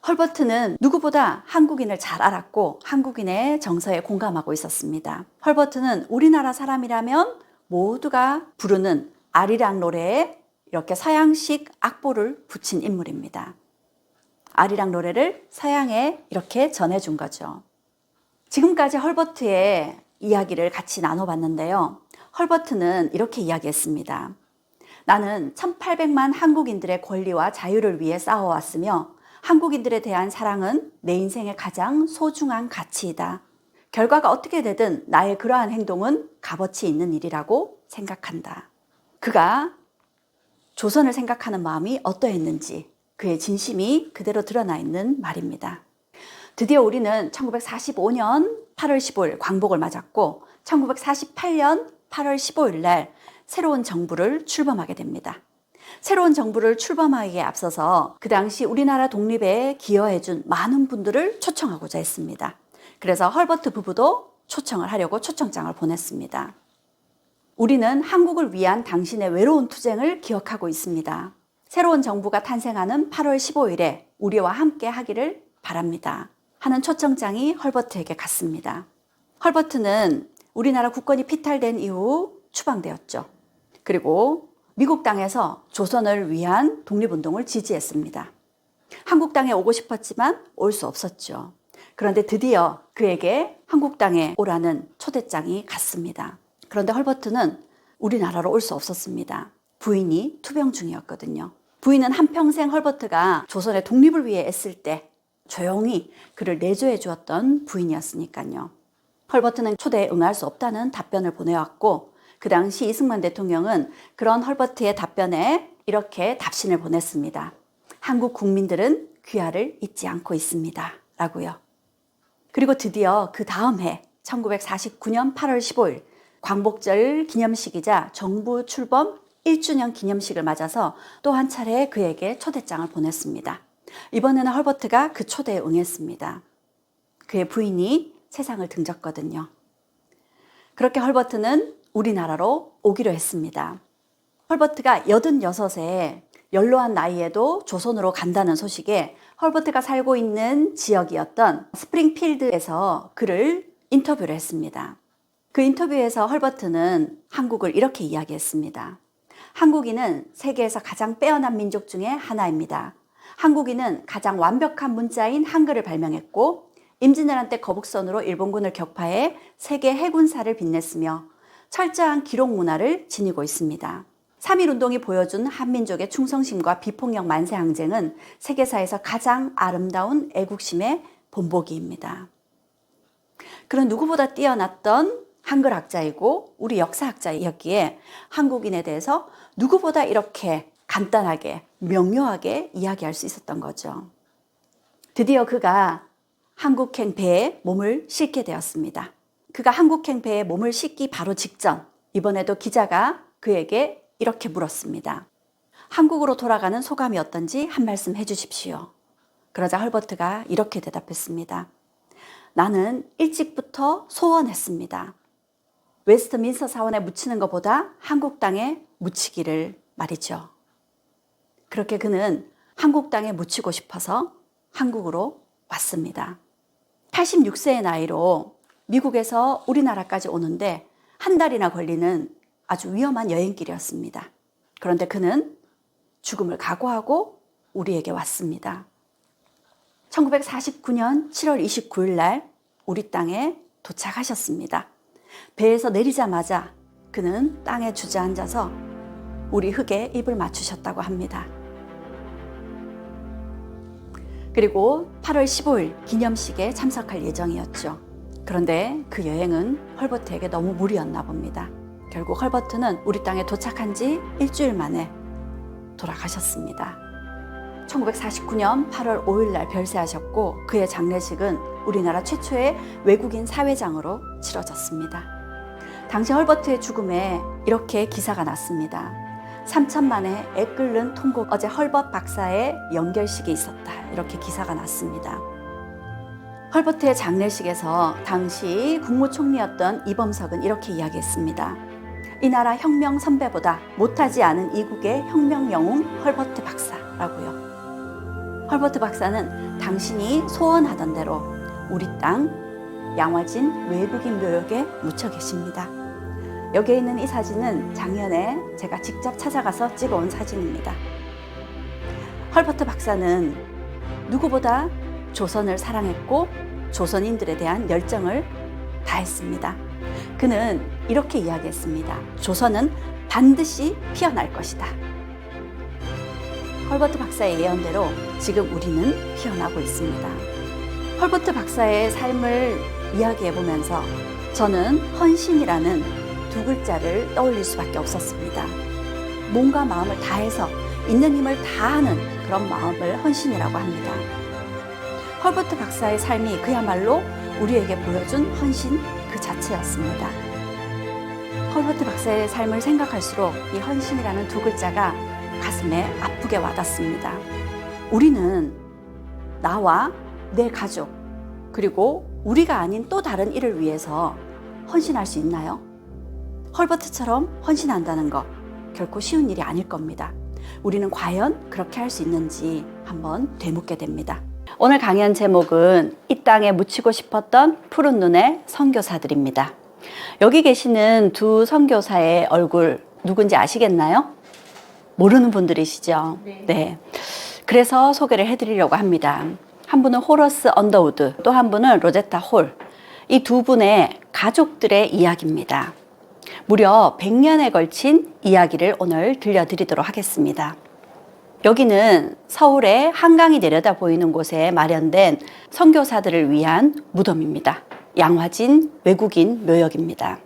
헐버트는 누구보다 한국인을 잘 알았고 한국인의 정서에 공감하고 있었습니다. 헐버트는 우리나라 사람이라면 모두가 부르는 아리랑 노래에 이렇게 서양식 악보를 붙인 인물입니다. 아리랑 노래를 서양에 이렇게 전해준 거죠. 지금까지 헐버트의 이야기를 같이 나눠봤는데요. 헐버트는 이렇게 이야기했습니다. 나는 1800만 한국인들의 권리와 자유를 위해 싸워왔으며 한국인들에 대한 사랑은 내 인생의 가장 소중한 가치이다. 결과가 어떻게 되든 나의 그러한 행동은 값어치 있는 일이라고 생각한다. 그가 조선을 생각하는 마음이 어떠했는지 그의 진심이 그대로 드러나 있는 말입니다. 드디어 우리는 1945년 8월 15일 광복을 맞았고 1948년 8월 15일 날 새로운 정부를 출범하게 됩니다. 새로운 정부를 출범하기에 앞서서 그 당시 우리나라 독립에 기여해준 많은 분들을 초청하고자 했습니다. 그래서 헐버트 부부도 초청을 하려고 초청장을 보냈습니다. 우리는 한국을 위한 당신의 외로운 투쟁을 기억하고 있습니다. 새로운 정부가 탄생하는 8월 15일에 우리와 함께 하기를 바랍니다. 하는 초청장이 헐버트에게 갔습니다. 헐버트는 우리나라 국권이 피탈된 이후 추방되었죠. 그리고 미국 땅에서 조선을 위한 독립운동을 지지했습니다. 한국 땅에 오고 싶었지만 올 수 없었죠. 그런데 드디어 그에게 한국 땅에 오라는 초대장이 갔습니다. 그런데 헐버트는 우리나라로 올 수 없었습니다. 부인이 투병 중이었거든요. 부인은 한평생 헐버트가 조선의 독립을 위해 애쓸 때 조용히 그를 내조해 주었던 부인이었으니까요. 헐버트는 초대에 응할 수 없다는 답변을 보내왔고 그 당시 이승만 대통령은 그런 헐버트의 답변에 이렇게 답신을 보냈습니다. 한국 국민들은 귀하를 잊지 않고 있습니다. 라고요. 그리고 드디어 그 다음 해 1949년 8월 15일 광복절 기념식이자 정부 출범 1주년 기념식을 맞아서 또 한 차례 그에게 초대장을 보냈습니다. 이번에는 헐버트가 그 초대에 응했습니다. 그의 부인이 세상을 등졌거든요. 그렇게 헐버트는 우리나라로 오기로 했습니다. 헐버트가 86세 연로한 나이에도 조선으로 간다는 소식에 헐버트가 살고 있는 지역이었던 스프링필드에서 그를 인터뷰를 했습니다. 그 인터뷰에서 헐버트는 한국을 이렇게 이야기했습니다. 한국인은 세계에서 가장 빼어난 민족 중에 하나입니다. 한국인은 가장 완벽한 문자인 한글을 발명했고 임진왜란 때 거북선으로 일본군을 격파해 세계 해군사를 빛냈으며 철저한 기록 문화를 지니고 있습니다. 3.1운동이 보여준 한민족의 충성심과 비폭력 만세 항쟁은 세계사에서 가장 아름다운 애국심의 본보기입니다. 그런 누구보다 뛰어났던 한글학자이고 우리 역사학자였기에 한국인에 대해서 누구보다 이렇게 간단하게 명료하게 이야기할 수 있었던 거죠. 드디어 그가 한국행 배에 몸을 싣게 되었습니다. 그가 한국행 배에 몸을 싣기 바로 직전 이번에도 기자가 그에게 이렇게 물었습니다. 한국으로 돌아가는 소감이 어떤지 한 말씀 해주십시오. 그러자 헐버트가 이렇게 대답했습니다. 나는 일찍부터 소원했습니다. 웨스트민스터 사원에 묻히는 것보다 한국 땅에 묻히기를 말이죠. 그렇게 그는 한국 땅에 묻히고 싶어서 한국으로 왔습니다. 86세의 나이로 미국에서 우리나라까지 오는데 한 달이나 걸리는 아주 위험한 여행길이었습니다. 그런데 그는 죽음을 각오하고 우리에게 왔습니다. 1949년 7월 29일 날 우리 땅에 도착하셨습니다. 배에서 내리자마자 그는 땅에 주저앉아서 우리 흙에 입을 맞추셨다고 합니다. 그리고 8월 15일 기념식에 참석할 예정이었죠. 그런데 그 여행은 헐버트에게 너무 무리였나 봅니다. 결국 헐버트는 우리 땅에 도착한 지 일주일 만에 돌아가셨습니다. 1949년 8월 5일 날 별세하셨고 그의 장례식은 우리나라 최초의 외국인 사회장으로 치러졌습니다. 당시 헐버트의 죽음에 이렇게 기사가 났습니다. 3천만의 애 끓는 통곡 어제 헐버트 박사의 연결식이 있었다. 이렇게 기사가 났습니다. 헐버트의 장례식에서 당시 국무총리였던 이범석은 이렇게 이야기했습니다. 이 나라 혁명 선배보다 못하지 않은 이국의 혁명 영웅 헐버트 박사라고요. 헐버트 박사는 당신이 소원하던 대로 우리 땅 양화진 외국인 묘역에 묻혀 계십니다. 여기에 있는 이 사진은 작년에 제가 직접 찾아가서 찍어온 사진입니다. 헐버트 박사는 누구보다 조선을 사랑했고 조선인들에 대한 열정을 다했습니다. 그는 이렇게 이야기했습니다. 조선은 반드시 피어날 것이다. 헐버트 박사의 예언대로 지금 우리는 피어나고 있습니다. 헐버트 박사의 삶을 이야기해보면서 저는 헌신이라는 두 글자를 떠올릴 수밖에 없었습니다. 몸과 마음을 다해서 있는 힘을 다하는 그런 마음을 헌신이라고 합니다. 헐버트 박사의 삶이 그야말로 우리에게 보여준 헌신 그 자체였습니다. 헐버트 박사의 삶을 생각할수록 이 헌신이라는 두 글자가 가슴에 아프게 와닿습니다. 우리는 나와 내 가족, 그리고 우리가 아닌 또 다른 일을 위해서 헌신할 수 있나요? 헐버트처럼 헌신한다는 것 결코 쉬운 일이 아닐 겁니다. 우리는 과연 그렇게 할 수 있는지 한번 되묻게 됩니다. 오늘 강연 제목은 이 땅에 묻히고 싶었던 푸른 눈의 선교사들입니다. 여기 계시는 두 선교사의 얼굴 누군지 아시겠나요? 모르는 분들이시죠? 네. 그래서 소개를 해드리려고 합니다. 한 분은 호러스 언더우드, 또 한 분은 로제타 홀. 이 두 분의 가족들의 이야기입니다. 무려 100년에 걸친 이야기를 오늘 들려드리도록 하겠습니다. 여기는 서울의 한강이 내려다 보이는 곳에 마련된 선교사들을 위한 무덤입니다. 양화진 외국인 묘역입니다.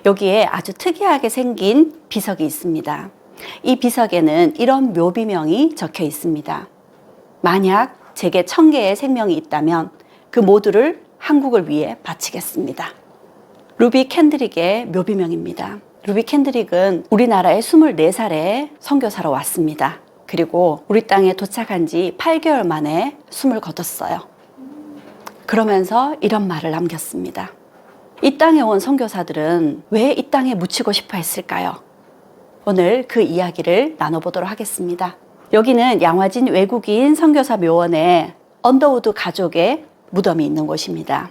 여기에 아주 특이하게 생긴 비석이 있습니다. 이 비석에는 이런 묘비명이 적혀 있습니다. 만약 제게 1000개의 생명이 있다면 그 모두를 한국을 위해 바치겠습니다. 루비 캔드릭의 묘비명입니다. 루비 캔드릭은 우리나라에 24살에 선교사로 왔습니다. 그리고 우리 땅에 도착한 지 8개월 만에 숨을 거뒀어요. 그러면서 이런 말을 남겼습니다. 이 땅에 온 선교사들은 왜 이 땅에 묻히고 싶어 했을까요? 오늘 그 이야기를 나눠보도록 하겠습니다. 여기는 양화진 외국인 선교사 묘원에 언더우드 가족의 무덤이 있는 곳입니다.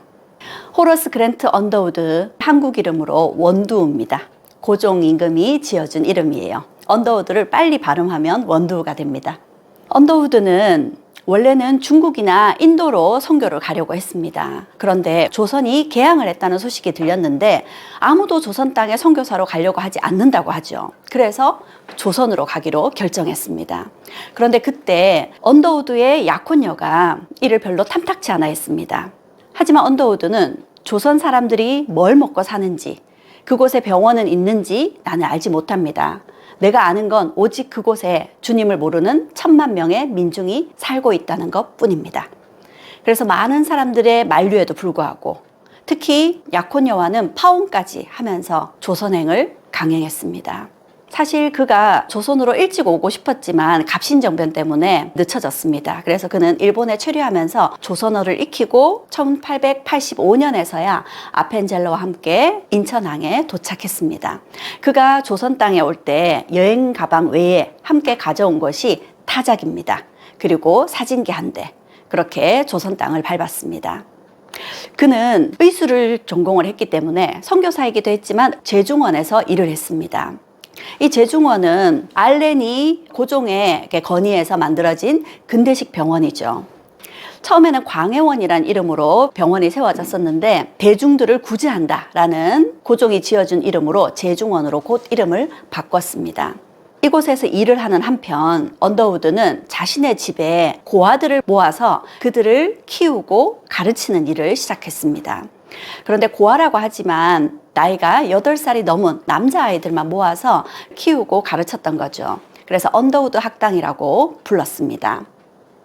호러스 그랜트 언더우드, 한국 이름으로 원두우입니다. 고종 임금이 지어준 이름이에요. 언더우드를 빨리 발음하면 원두우가 됩니다. 언더우드는 원래는 중국이나 인도로 선교를 가려고 했습니다. 그런데 조선이 개항을 했다는 소식이 들렸는데 아무도 조선 땅에 선교사로 가려고 하지 않는다고 하죠. 그래서 조선으로 가기로 결정했습니다. 그런데 그때 언더우드의 약혼녀가 이를 별로 탐탁치 않아 했습니다. 하지만 언더우드는 조선 사람들이 뭘 먹고 사는지, 그곳에 병원은 있는지 나는 알지 못합니다. 내가 아는 건 오직 그곳에 주님을 모르는 1000만 명의 민중이 살고 있다는 것 뿐입니다. 그래서 많은 사람들의 만류에도 불구하고 특히 약혼녀와는 파혼까지 하면서 조선행을 강행했습니다. 사실 그가 조선으로 일찍 오고 싶었지만 갑신정변 때문에 늦춰졌습니다. 그래서 그는 일본에 체류하면서 조선어를 익히고 1885년에서야 아펜젤러와 함께 인천항에 도착했습니다. 그가 조선 땅에 올 때 여행 가방 외에 함께 가져온 것이 타작입니다. 그리고 사진기 한 대. 그렇게 조선 땅을 밟았습니다. 그는 의술을 전공을 했기 때문에 선교사이기도 했지만 제중원에서 일을 했습니다. 이 제중원은 알렌이 고종의 건의에서 만들어진 근대식 병원이죠. 처음에는 광해원이란 이름으로 병원이 세워졌었는데 대중들을 구제한다라는 고종이 지어준 이름으로 제중원으로 곧 이름을 바꿨습니다. 이곳에서 일을 하는 한편 언더우드는 자신의 집에 고아들을 모아서 그들을 키우고 가르치는 일을 시작했습니다. 그런데 고아라고 하지만 나이가 8살이 넘은 남자아이들만 모아서 키우고 가르쳤던 거죠. 그래서 언더우드 학당이라고 불렀습니다.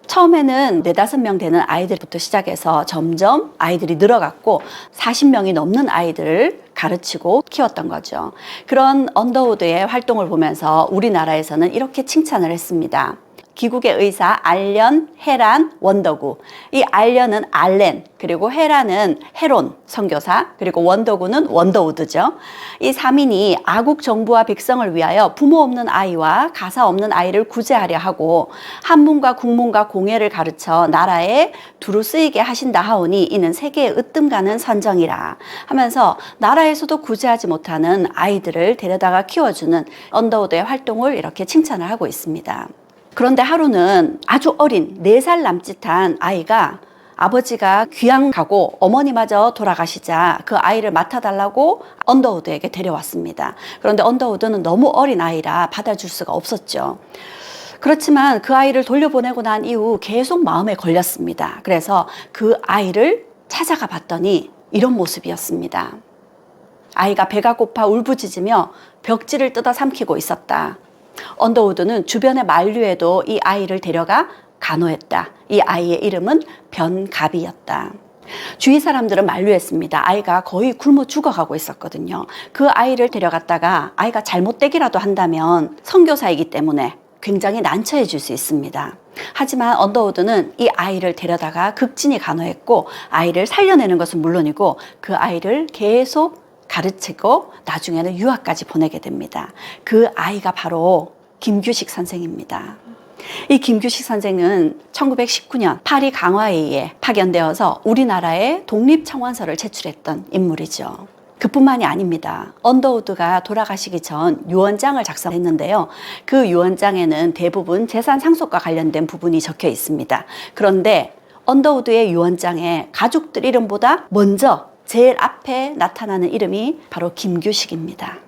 처음에는 4-5명 되는 아이들부터 시작해서 점점 아이들이 늘어갔고 40명이 넘는 아이들을 가르치고 키웠던 거죠. 그런 언더우드의 활동을 보면서 우리나라에서는 이렇게 칭찬을 했습니다. 기국의 의사 알련, 헤란, 원더구. 이 알련은 알렌, 그리고 헤란은 헤론 선교사, 그리고 원더구는 원더우드죠. 이 3인이 아국 정부와 백성을 위하여 부모 없는 아이와 가사 없는 아이를 구제하려 하고 한문과 국문과 공예를 가르쳐 나라에 두루 쓰이게 하신다 하오니 이는 세계에 으뜸가는 선정이라 하면서 나라에서도 구제하지 못하는 아이들을 데려다가 키워주는 언더우드의 활동을 이렇게 칭찬을 하고 있습니다. 그런데 하루는 아주 어린 4살 남짓한 아이가 아버지가 귀양 가고 어머니마저 돌아가시자 그 아이를 맡아달라고 언더우드에게 데려왔습니다. 그런데 언더우드는 너무 어린 아이라 받아줄 수가 없었죠. 그렇지만 그 아이를 돌려보내고 난 이후 계속 마음에 걸렸습니다. 그래서 그 아이를 찾아가 봤더니 이런 모습이었습니다. 아이가 배가 고파 울부짖으며 벽지를 뜯어 삼키고 있었다. 언더우드는 주변의 만류에도 이 아이를 데려가 간호했다. 이 아이의 이름은 변갑이었다. 주위 사람들은 만류했습니다. 아이가 거의 굶어 죽어가고 있었거든요. 그 아이를 데려갔다가 아이가 잘못되기라도 한다면 선교사이기 때문에 굉장히 난처해질 수 있습니다. 하지만 언더우드는 이 아이를 데려다가 극진히 간호했고 아이를 살려내는 것은 물론이고 그 아이를 계속 가르치고 나중에는 유학까지 보내게 됩니다. 그 아이가 바로 김규식 선생입니다. 이 김규식 선생은 1919년 파리 강화회의에 파견되어서 우리나라에 독립청원서를 제출했던 인물이죠. 그뿐만이 아닙니다. 언더우드가 돌아가시기 전 유언장을 작성했는데요. 그 유언장에는 대부분 재산 상속과 관련된 부분이 적혀 있습니다. 그런데 언더우드의 유언장에 가족들 이름보다 먼저 제일 앞에 나타나는 이름이 바로 김규식입니다.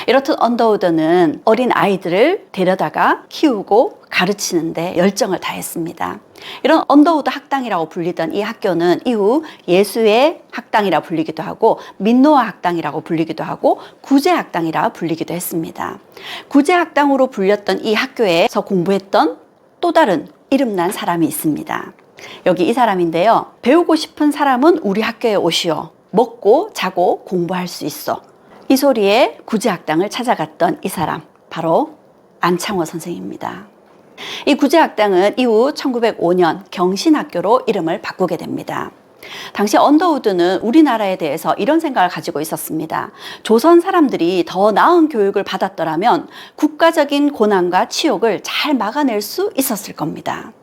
이렇듯 언더우드는 어린 아이들을 데려다가 키우고 가르치는데 열정을 다했습니다. 이런 언더우드 학당이라고 불리던 이 학교는 이후 예수의 학당이라 불리기도 하고 민노아 학당이라고 불리기도 하고 구제 학당이라 불리기도 했습니다. 구제 학당으로 불렸던 이 학교에서 공부했던 또 다른 이름난 사람이 있습니다. 여기 이 사람인데요. 배우고 싶은 사람은 우리 학교에 오시오. 먹고 자고 공부할 수 있어. 이 소리에 구제학당을 찾아갔던 이 사람, 바로 안창호 선생입니다. 이 구제학당은 이후 1905년 경신학교로 이름을 바꾸게 됩니다. 당시 언더우드는 우리나라에 대해서 이런 생각을 가지고 있었습니다. 조선 사람들이 더 나은 교육을 받았더라면 국가적인 고난과 치욕을 잘 막아낼 수 있었을 겁니다.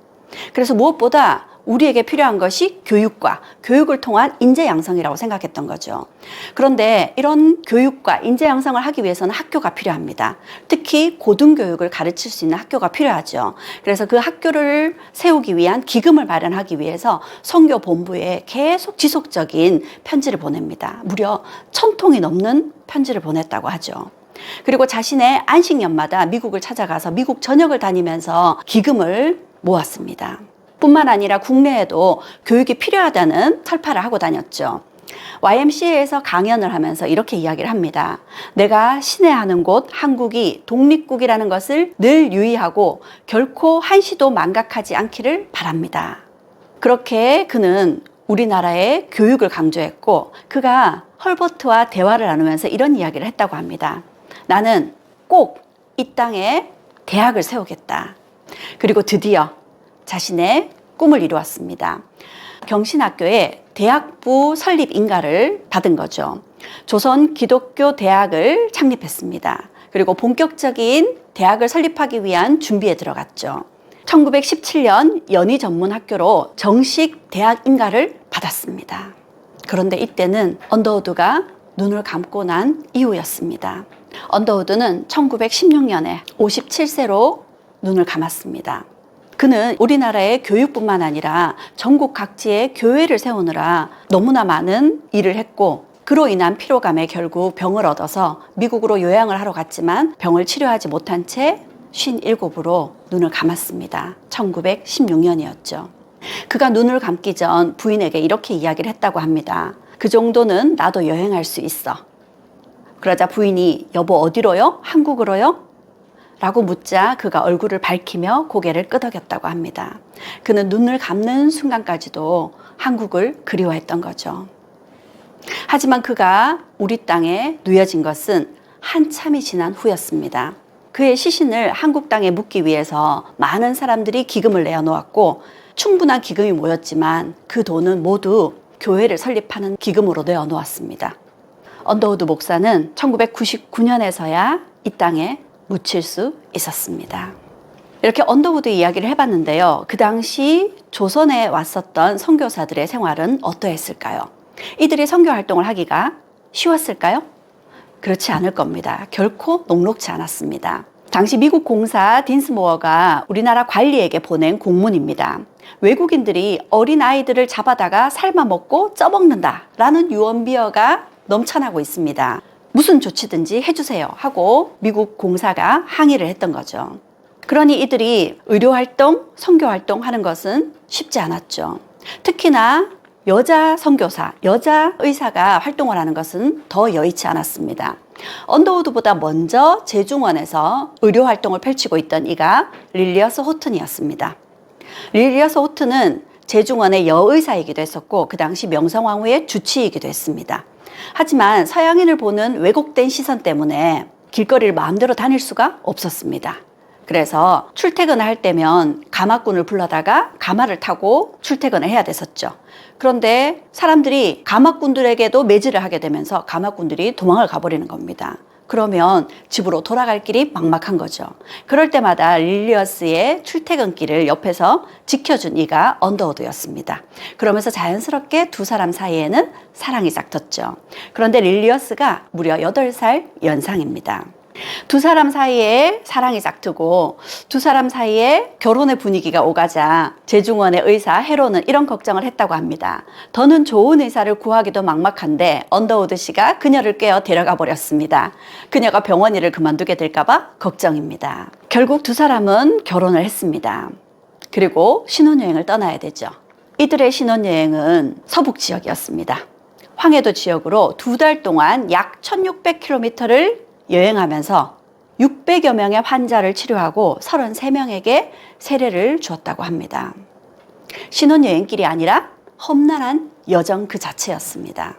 그래서 무엇보다 우리에게 필요한 것이 교육과 교육을 통한 인재 양성이라고 생각했던 거죠. 그런데 이런 교육과 인재 양성을 하기 위해서는 학교가 필요합니다. 특히 고등교육을 가르칠 수 있는 학교가 필요하죠. 그래서 그 학교를 세우기 위한 기금을 마련하기 위해서 선교본부에 계속 지속적인 편지를 보냅니다. 무려 1000통이 넘는 편지를 보냈다고 하죠. 그리고 자신의 안식년마다 미국을 찾아가서 미국 전역을 다니면서 기금을 모았습니다. 뿐만 아니라 국내에도 교육이 필요하다는 설파를 하고 다녔죠. YMCA에서 강연을 하면서 이렇게 이야기를 합니다. 내가 신뢰하는 곳 한국이 독립국이라는 것을 늘 유의하고 결코 한시도 망각하지 않기를 바랍니다. 그렇게 그는 우리나라의 교육을 강조했고 그가 헐버트와 대화를 나누면서 이런 이야기를 했다고 합니다. 나는 꼭 이 땅에 대학을 세우겠다. 그리고 드디어 자신의 꿈을 이루었습니다. 경신학교에 대학부 설립 인가를 받은 거죠. 조선 기독교 대학을 창립했습니다. 그리고 본격적인 대학을 설립하기 위한 준비에 들어갔죠. 1917년 연희전문학교로 정식 대학 인가를 받았습니다. 그런데 이때는 언더우드가 눈을 감고 난 이후였습니다. 언더우드는 1916년에 57세로 눈을 감았습니다. 그는 우리나라의 교육뿐만 아니라 전국 각지에 교회를 세우느라 너무나 많은 일을 했고 그로 인한 피로감에 결국 병을 얻어서 미국으로 요양을 하러 갔지만 병을 치료하지 못한 채 57으로 눈을 감았습니다. 1916년이었죠. 그가 눈을 감기 전 부인에게 이렇게 이야기를 했다고 합니다. 그 정도는 나도 여행할 수 있어. 그러자 부인이 여보 어디로요? 한국으로요? 라고 묻자 그가 얼굴을 밝히며 고개를 끄덕였다고 합니다. 그는 눈을 감는 순간까지도 한국을 그리워했던 거죠. 하지만 그가 우리 땅에 누여진 것은 한참이 지난 후였습니다. 그의 시신을 한국 땅에 묻기 위해서 많은 사람들이 기금을 내어놓았고 충분한 기금이 모였지만 그 돈은 모두 교회를 설립하는 기금으로 내어놓았습니다. 언더우드 목사는 1999년에서야 이 땅에 묻힐 수 있었습니다. 이렇게 언더우드 이야기를 해봤는데요. 그 당시 조선에 왔었던 선교사들의 생활은 어떠했을까요? 이들이 선교 활동을 하기가 쉬웠을까요? 그렇지 않을 겁니다. 결코 녹록지 않았습니다. 당시 미국 공사 딘스모어가 우리나라 관리에게 보낸 공문입니다. 외국인들이 어린아이들을 잡아다가 삶아먹고 쪄먹는다 라는 유언비어가 넘쳐나고 있습니다. 무슨 조치든지 해주세요 하고 미국 공사가 항의를 했던 거죠. 그러니 이들이 의료활동, 선교활동 하는 것은 쉽지 않았죠. 특히나 여자 선교사, 여자 의사가 활동을 하는 것은 더 여의치 않았습니다. 언더우드보다 먼저 제중원에서 의료활동을 펼치고 있던 이가 릴리어스 호튼이었습니다. 릴리어스 호튼은 제중원의 여의사이기도 했었고 그 당시 명성황후의 주치이기도 했습니다. 하지만 서양인을 보는 왜곡된 시선 때문에 길거리를 마음대로 다닐 수가 없었습니다. 그래서 출퇴근을 할 때면 가마꾼을 불러다가 가마를 타고 출퇴근을 해야 됐었죠. 그런데 사람들이 가마꾼들에게도 매질을 하게 되면서 가마꾼들이 도망을 가버리는 겁니다. 그러면 집으로 돌아갈 길이 막막한 거죠. 그럴 때마다 릴리어스의 출퇴근길을 옆에서 지켜준 이가 언더우드였습니다. 그러면서 자연스럽게 두 사람 사이에는 사랑이 싹텄죠. 그런데 릴리어스가 무려 8살 연상입니다. 두 사람 사이에 사랑이 싹트고 두 사람 사이에 결혼의 분위기가 오가자 제중원의 의사 헤로는 이런 걱정을 했다고 합니다. 더는 좋은 의사를 구하기도 막막한데 언더우드 씨가 그녀를 깨어 데려가 버렸습니다. 그녀가 병원 일을 그만두게 될까봐 걱정입니다. 결국 두 사람은 결혼을 했습니다. 그리고 신혼여행을 떠나야 되죠. 이들의 신혼여행은 서북 지역이었습니다. 황해도 지역으로 2달 동안 약 1600km를 여행하면서 600여 명의 환자를 치료하고 33명에게 세례를 주었다고 합니다. 신혼여행길이 아니라 험난한 여정 그 자체였습니다.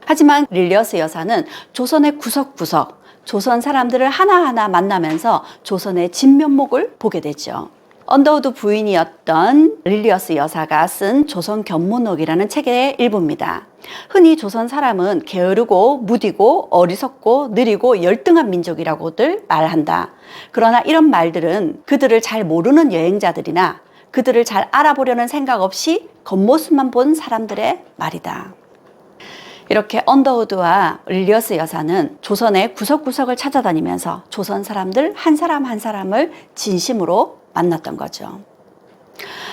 하지만 릴리어스 여사는 조선의 구석구석, 조선 사람들을 하나하나 만나면서 조선의 진면목을 보게 되죠. 언더우드 부인이었던 릴리어스 여사가 쓴 조선견문록이라는 책의 일부입니다. 흔히 조선 사람은 게으르고 무디고 어리석고 느리고 열등한 민족이라고들 말한다. 그러나 이런 말들은 그들을 잘 모르는 여행자들이나 그들을 잘 알아보려는 생각 없이 겉모습만 본 사람들의 말이다. 이렇게 언더우드와 릴리어스 여사는 조선의 구석구석을 찾아다니면서 조선 사람들 한 사람 한 사람을 진심으로 만났던 거죠.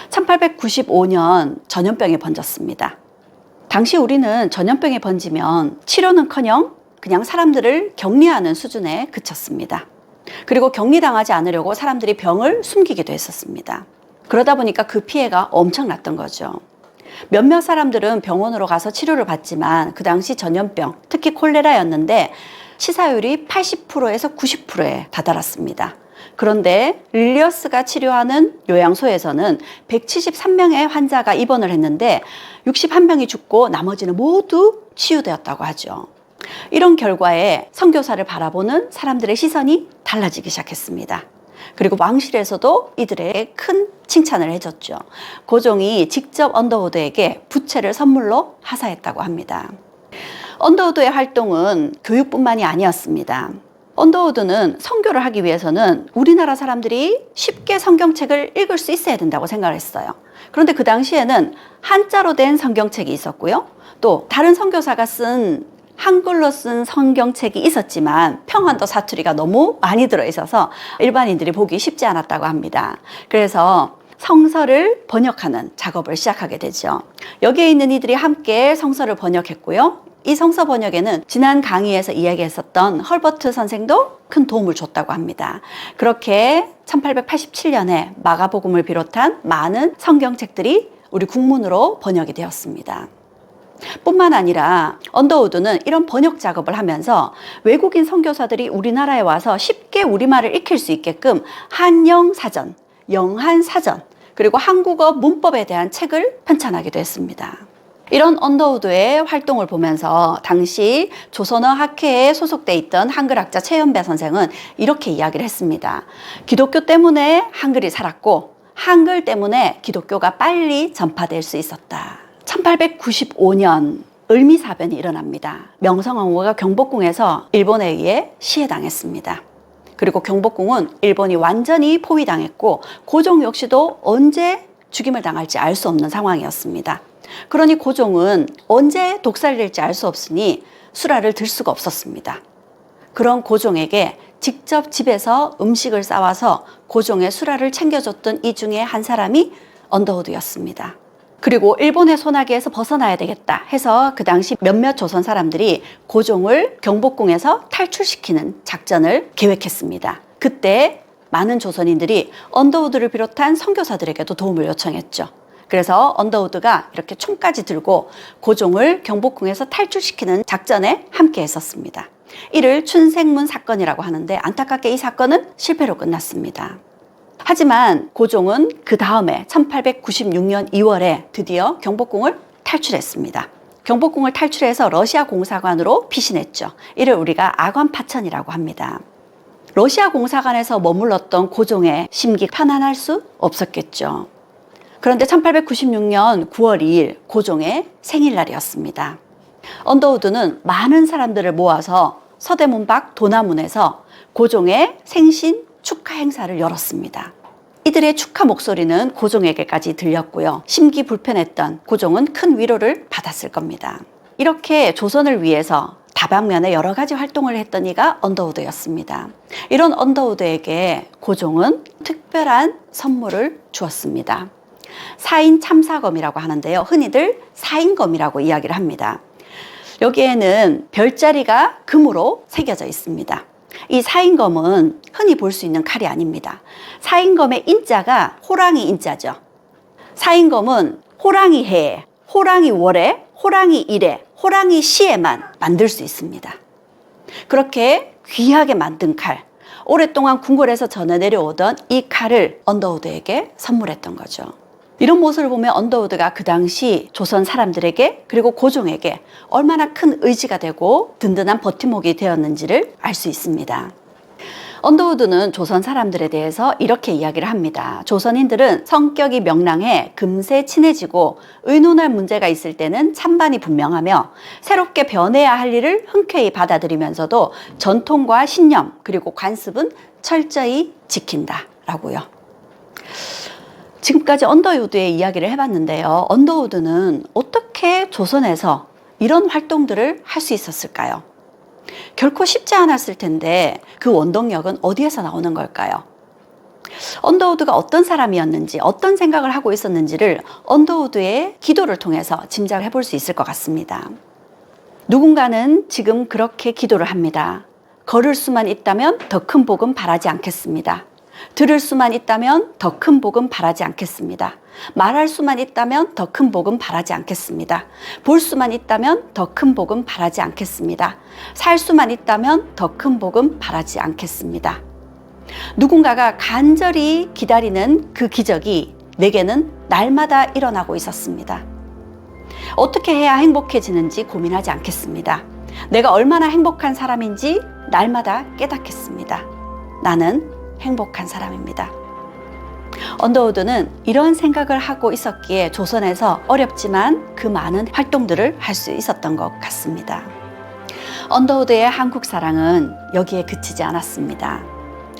1895년 전염병이 번졌습니다. 당시 우리는 전염병이 번지면 치료는커녕 그냥 사람들을 격리하는 수준에 그쳤습니다. 그리고 격리당하지 않으려고 사람들이 병을 숨기기도 했었습니다. 그러다 보니까 그 피해가 엄청났던 거죠. 몇몇 사람들은 병원으로 가서 치료를 받지만 그 당시 전염병, 특히 콜레라였는데 치사율이 80%에서 90%에 다다랐습니다. 그런데 릴리어스가 치료하는 요양소에서는 173명의 환자가 입원을 했는데 61명이 죽고 나머지는 모두 치유되었다고 하죠. 이런 결과에 선교사를 바라보는 사람들의 시선이 달라지기 시작했습니다. 그리고 왕실에서도 이들에게 큰 칭찬을 해줬죠. 고종이 직접 언더우드에게 부채를 선물로 하사했다고 합니다. 언더우드의 활동은 교육뿐만이 아니었습니다. 언더우드는 선교를 하기 위해서는 우리나라 사람들이 쉽게 성경책을 읽을 수 있어야 된다고 생각을 했어요. 그런데 그 당시에는 한자로 된 성경책이 있었고요. 또 다른 선교사가 쓴 한글로 쓴 성경책이 있었지만 평안도 사투리가 너무 많이 들어있어서 일반인들이 보기 쉽지 않았다고 합니다. 그래서 성서를 번역하는 작업을 시작하게 되죠. 여기에 있는 이들이 함께 성서를 번역했고요. 이 성서 번역에는 지난 강의에서 이야기했었던 헐버트 선생도 큰 도움을 줬다고 합니다. 그렇게 1887년에 마가복음을 비롯한 많은 성경책들이 우리 국문으로 번역이 되었습니다. 뿐만 아니라 언더우드는 이런 번역 작업을 하면서 외국인 선교사들이 우리나라에 와서 쉽게 우리말을 익힐 수 있게끔 한영사전, 영한사전, 그리고 한국어 문법에 대한 책을 편찬하기도 했습니다. 이런 언더우드의 활동을 보면서 당시 조선어 학회에 소속돼 있던 한글학자 최연배 선생은 이렇게 이야기를 했습니다. 기독교 때문에 한글이 살았고 한글 때문에 기독교가 빨리 전파될 수 있었다. 1895년 을미사변이 일어납니다. 명성황후가 경복궁에서 일본에 의해 시해당했습니다. 그리고 경복궁은 일본이 완전히 포위당했고 고종 역시도 언제 죽임을 당할지 알 수 없는 상황이었습니다. 그러니 고종은 언제 독살될지 알 수 없으니 수라를 들 수가 없었습니다. 그런 고종에게 직접 집에서 음식을 싸와서 고종의 수라를 챙겨줬던 이 중에 한 사람이 언더우드였습니다. 그리고 일본의 소나기에서 벗어나야 되겠다 해서 그 당시 몇몇 조선 사람들이 고종을 경복궁에서 탈출시키는 작전을 계획했습니다. 그때 많은 조선인들이 언더우드를 비롯한 선교사들에게도 도움을 요청했죠. 그래서 언더우드가 이렇게 총까지 들고 고종을 경복궁에서 탈출시키는 작전에 함께 했었습니다. 이를 춘생문 사건이라고 하는데 안타깝게 이 사건은 실패로 끝났습니다. 하지만 고종은 그 다음에 1896년 2월에 드디어 경복궁을 탈출했습니다. 경복궁을 탈출해서 러시아 공사관으로 피신했죠. 이를 우리가 아관파천이라고 합니다. 러시아 공사관에서 머물렀던 고종의 심기 편안할 수 없었겠죠. 그런데 1896년 9월 2일 고종의 생일날이었습니다. 언더우드는 많은 사람들을 모아서 서대문 밖 도남문에서 고종의 생신 축하 행사를 열었습니다. 이들의 축하 목소리는 고종에게까지 들렸고요. 심기 불편했던 고종은 큰 위로를 받았을 겁니다. 이렇게 조선을 위해서 다방면에 여러 가지 활동을 했던 이가 언더우드였습니다. 이런 언더우드에게 고종은 특별한 선물을 주었습니다. 사인 참사검이라고 하는데요. 흔히들 사인검이라고 이야기를 합니다. 여기에는 별자리가 금으로 새겨져 있습니다. 이 사인검은 흔히 볼 수 있는 칼이 아닙니다. 사인검의 인자가 호랑이 인자죠. 사인검은 호랑이 해에, 호랑이 월에, 호랑이 일에, 호랑이 시에만 만들 수 있습니다. 그렇게 귀하게 만든 칼, 오랫동안 궁궐에서 전해 내려오던 이 칼을 언더우드에게 선물했던 거죠. 이런 모습을 보면 언더우드가 그 당시 조선 사람들에게 그리고 고종에게 얼마나 큰 의지가 되고 든든한 버팀목이 되었는지를 알 수 있습니다. 언더우드는 조선 사람들에 대해서 이렇게 이야기를 합니다. 조선인들은 성격이 명랑해 금세 친해지고 의논할 문제가 있을 때는 찬반이 분명하며 새롭게 변해야 할 일을 흔쾌히 받아들이면서도 전통과 신념 그리고 관습은 철저히 지킨다라고요. 지금까지 언더우드의 이야기를 해봤는데요. 언더우드는 어떻게 조선에서 이런 활동들을 할 수 있었을까요? 결코 쉽지 않았을 텐데 그 원동력은 어디에서 나오는 걸까요? 언더우드가 어떤 사람이었는지, 어떤 생각을 하고 있었는지를 언더우드의 기도를 통해서 짐작을 해볼 수 있을 것 같습니다. 누군가는 지금 그렇게 기도를 합니다. 걸을 수만 있다면 더 큰 복은 바라지 않겠습니다. 들을 수만 있다면 더 큰 복은 바라지 않겠습니다. 말할 수만 있다면 더 큰 복은 바라지 않겠습니다. 볼 수만 있다면 더 큰 복은 바라지 않겠습니다. 살 수만 있다면 더 큰 복은 바라지 않겠습니다. 누군가가 간절히 기다리는 그 기적이 내게는 날마다 일어나고 있었습니다. 어떻게 해야 행복해지는지 고민하지 않겠습니다. 내가 얼마나 행복한 사람인지 날마다 깨닫겠습니다. 나는 행복한 사람입니다. 언더우드는 이런 생각을 하고 있었기에 조선에서 어렵지만 그 많은 활동들을 할 수 있었던 것 같습니다. 언더우드의 한국 사랑은 여기에 그치지 않았습니다.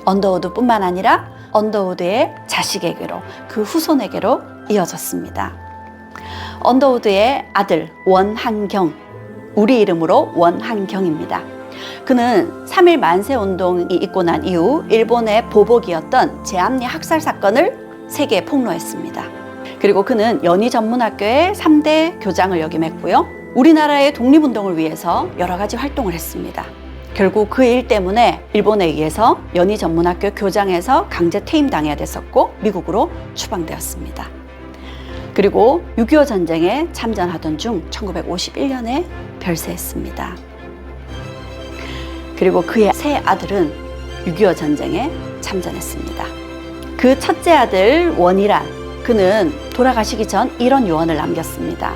언더우드뿐만 아니라 언더우드의 자식에게로, 그 후손에게로 이어졌습니다. 언더우드의 아들 원한경, 우리 이름으로 원한경입니다. 그는 3.1 만세운동이 있고 난 이후 일본의 보복이었던 제암리 학살 사건을 세계에 폭로했습니다. 그리고 그는 연희전문학교의 3대 교장을 역임했고요. 우리나라의 독립운동을 위해서 여러 가지 활동을 했습니다. 결국 그 일 때문에 일본에 의해서 연희전문학교 교장에서 강제 퇴임당해야 됐었고 미국으로 추방되었습니다. 그리고 6.25 전쟁에 참전하던 중 1951년에 별세했습니다. 그리고 그의 세 아들은 6.25 전쟁에 참전했습니다. 그 첫째 아들 원이란, 그는 돌아가시기 전 이런 유언을 남겼습니다.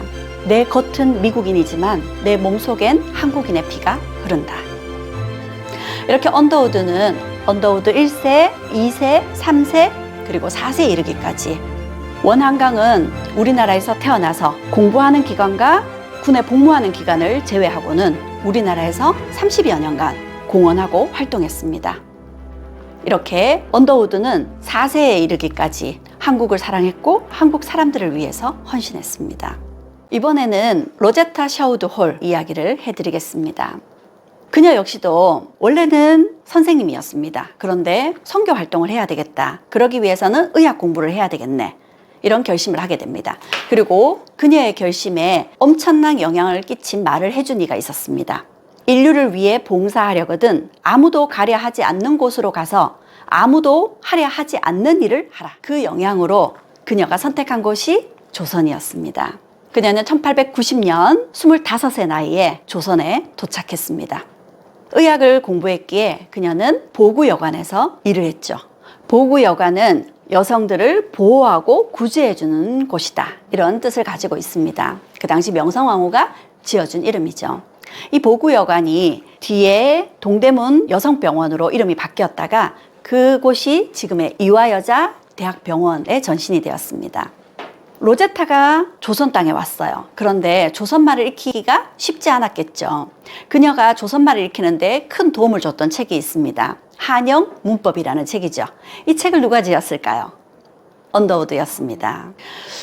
내 겉은 미국인이지만 내 몸속엔 한국인의 피가 흐른다. 이렇게 언더우드는 언더우드 1세, 2세, 3세, 그리고 4세에 이르기까지 원한강은 우리나라에서 태어나서 공부하는 기간과 군에 복무하는 기간을 제외하고는 우리나라에서 30여 년간 공헌하고 활동했습니다. 이렇게 언더우드는 4세에 이르기까지 한국을 사랑했고 한국 사람들을 위해서 헌신했습니다. 이번에는 로제타 샤우드 홀 이야기를 해드리겠습니다. 그녀 역시도 원래는 선생님이었습니다. 그런데 선교 활동을 해야 되겠다. 그러기 위해서는 의학 공부를 해야 되겠네. 이런 결심을 하게 됩니다. 그리고 그녀의 결심에 엄청난 영향을 끼친 말을 해준 이가 있었습니다. 인류를 위해 봉사하려거든 아무도 가려 하지 않는 곳으로 가서 아무도 하려 하지 않는 일을 하라. 그 영향으로 그녀가 선택한 곳이 조선이었습니다. 그녀는 1890년 25세 나이에 조선에 도착했습니다. 의학을 공부했기에 그녀는 보구여관에서 일을 했죠. 보구여관은 여성들을 보호하고 구제해주는 곳이다. 이런 뜻을 가지고 있습니다. 그 당시 명성황후가 지어준 이름이죠. 이 보구여관이 뒤에 동대문 여성병원으로 이름이 바뀌었다가 그곳이 지금의 이화여자대학병원의 전신이 되었습니다. 로제타가 조선 땅에 왔어요. 그런데 조선말을 익히기가 쉽지 않았겠죠. 그녀가 조선말을 익히는데 큰 도움을 줬던 책이 있습니다. 한영 문법이라는 책이죠. 이 책을 누가 지었을까요? 언더우드였습니다.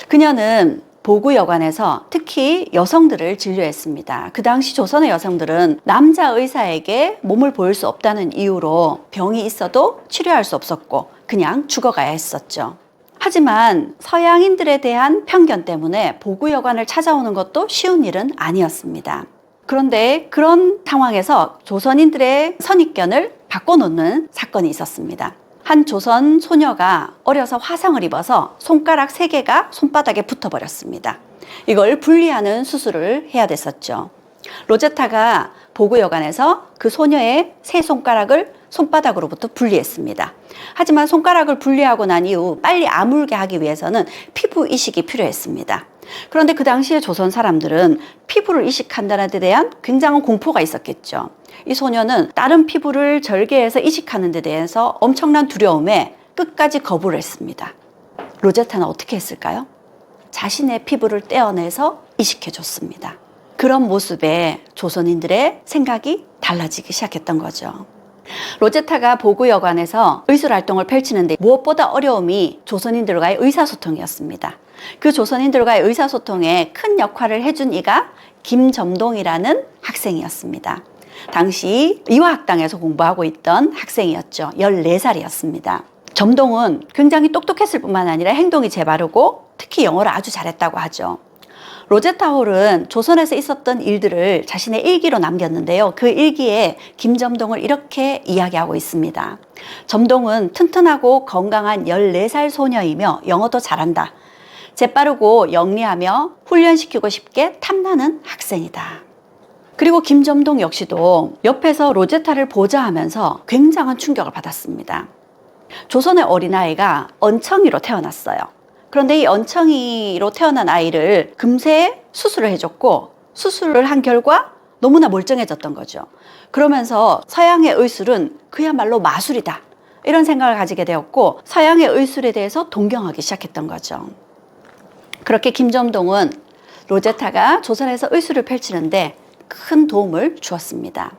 그녀는 보구여관에서 특히 여성들을 진료했습니다. 그 당시 조선의 여성들은 남자 의사에게 몸을 보일 수 없다는 이유로 병이 있어도 치료할 수 없었고 그냥 죽어가야 했었죠. 하지만 서양인들에 대한 편견 때문에 보구여관을 찾아오는 것도 쉬운 일은 아니었습니다. 그런데 그런 상황에서 조선인들의 선입견을 바꿔놓는 사건이 있었습니다. 한 조선 소녀가 어려서 화상을 입어서 손가락 3개가 손바닥에 붙어버렸습니다. 이걸 분리하는 수술을 해야 됐었죠. 로제타가 보구여관에서 그 소녀의 3손가락을 손바닥으로부터 분리했습니다. 하지만 손가락을 분리하고 난 이후 빨리 아물게 하기 위해서는 피부 이식이 필요했습니다. 그런데 그 당시에 조선 사람들은 피부를 이식한다는 데 대한 굉장한 공포가 있었겠죠. 이 소녀는 다른 피부를 절개해서 이식하는 데 대해서 엄청난 두려움에 끝까지 거부를 했습니다. 로제타는 어떻게 했을까요? 자신의 피부를 떼어내서 이식해 줬습니다. 그런 모습에 조선인들의 생각이 달라지기 시작했던 거죠. 로제타가 보구여관에서 의술활동을 펼치는데 무엇보다 어려움이 조선인들과의 의사소통이었습니다. 그 조선인들과의 의사소통에 큰 역할을 해준 이가 김점동이라는 학생이었습니다. 당시 이화학당에서 공부하고 있던 학생이었죠. 14살이었습니다. 점동은 굉장히 똑똑했을 뿐만 아니라 행동이 재바르고 특히 영어를 아주 잘했다고 하죠. 로제타 홀은 조선에서 있었던 일들을 자신의 일기로 남겼는데요. 그 일기에 김점동을 이렇게 이야기하고 있습니다. 점동은 튼튼하고 건강한 14살 소녀이며 영어도 잘한다. 재빠르고 영리하며 훈련시키고 싶게 탐나는 학생이다. 그리고 김점동 역시도 옆에서 로제타를 보좌하면서 굉장한 충격을 받았습니다. 조선의 어린아이가 언청이로 태어났어요. 그런데 이 언청이로 태어난 아이를 금세 수술을 해줬고 수술을 한 결과 너무나 멀쩡해졌던 거죠. 그러면서 서양의 의술은 그야말로 마술이다. 이런 생각을 가지게 되었고 서양의 의술에 대해서 동경하기 시작했던 거죠. 그렇게 김점동은 로제타가 조선에서 의술을 펼치는데 큰 도움을 주었습니다.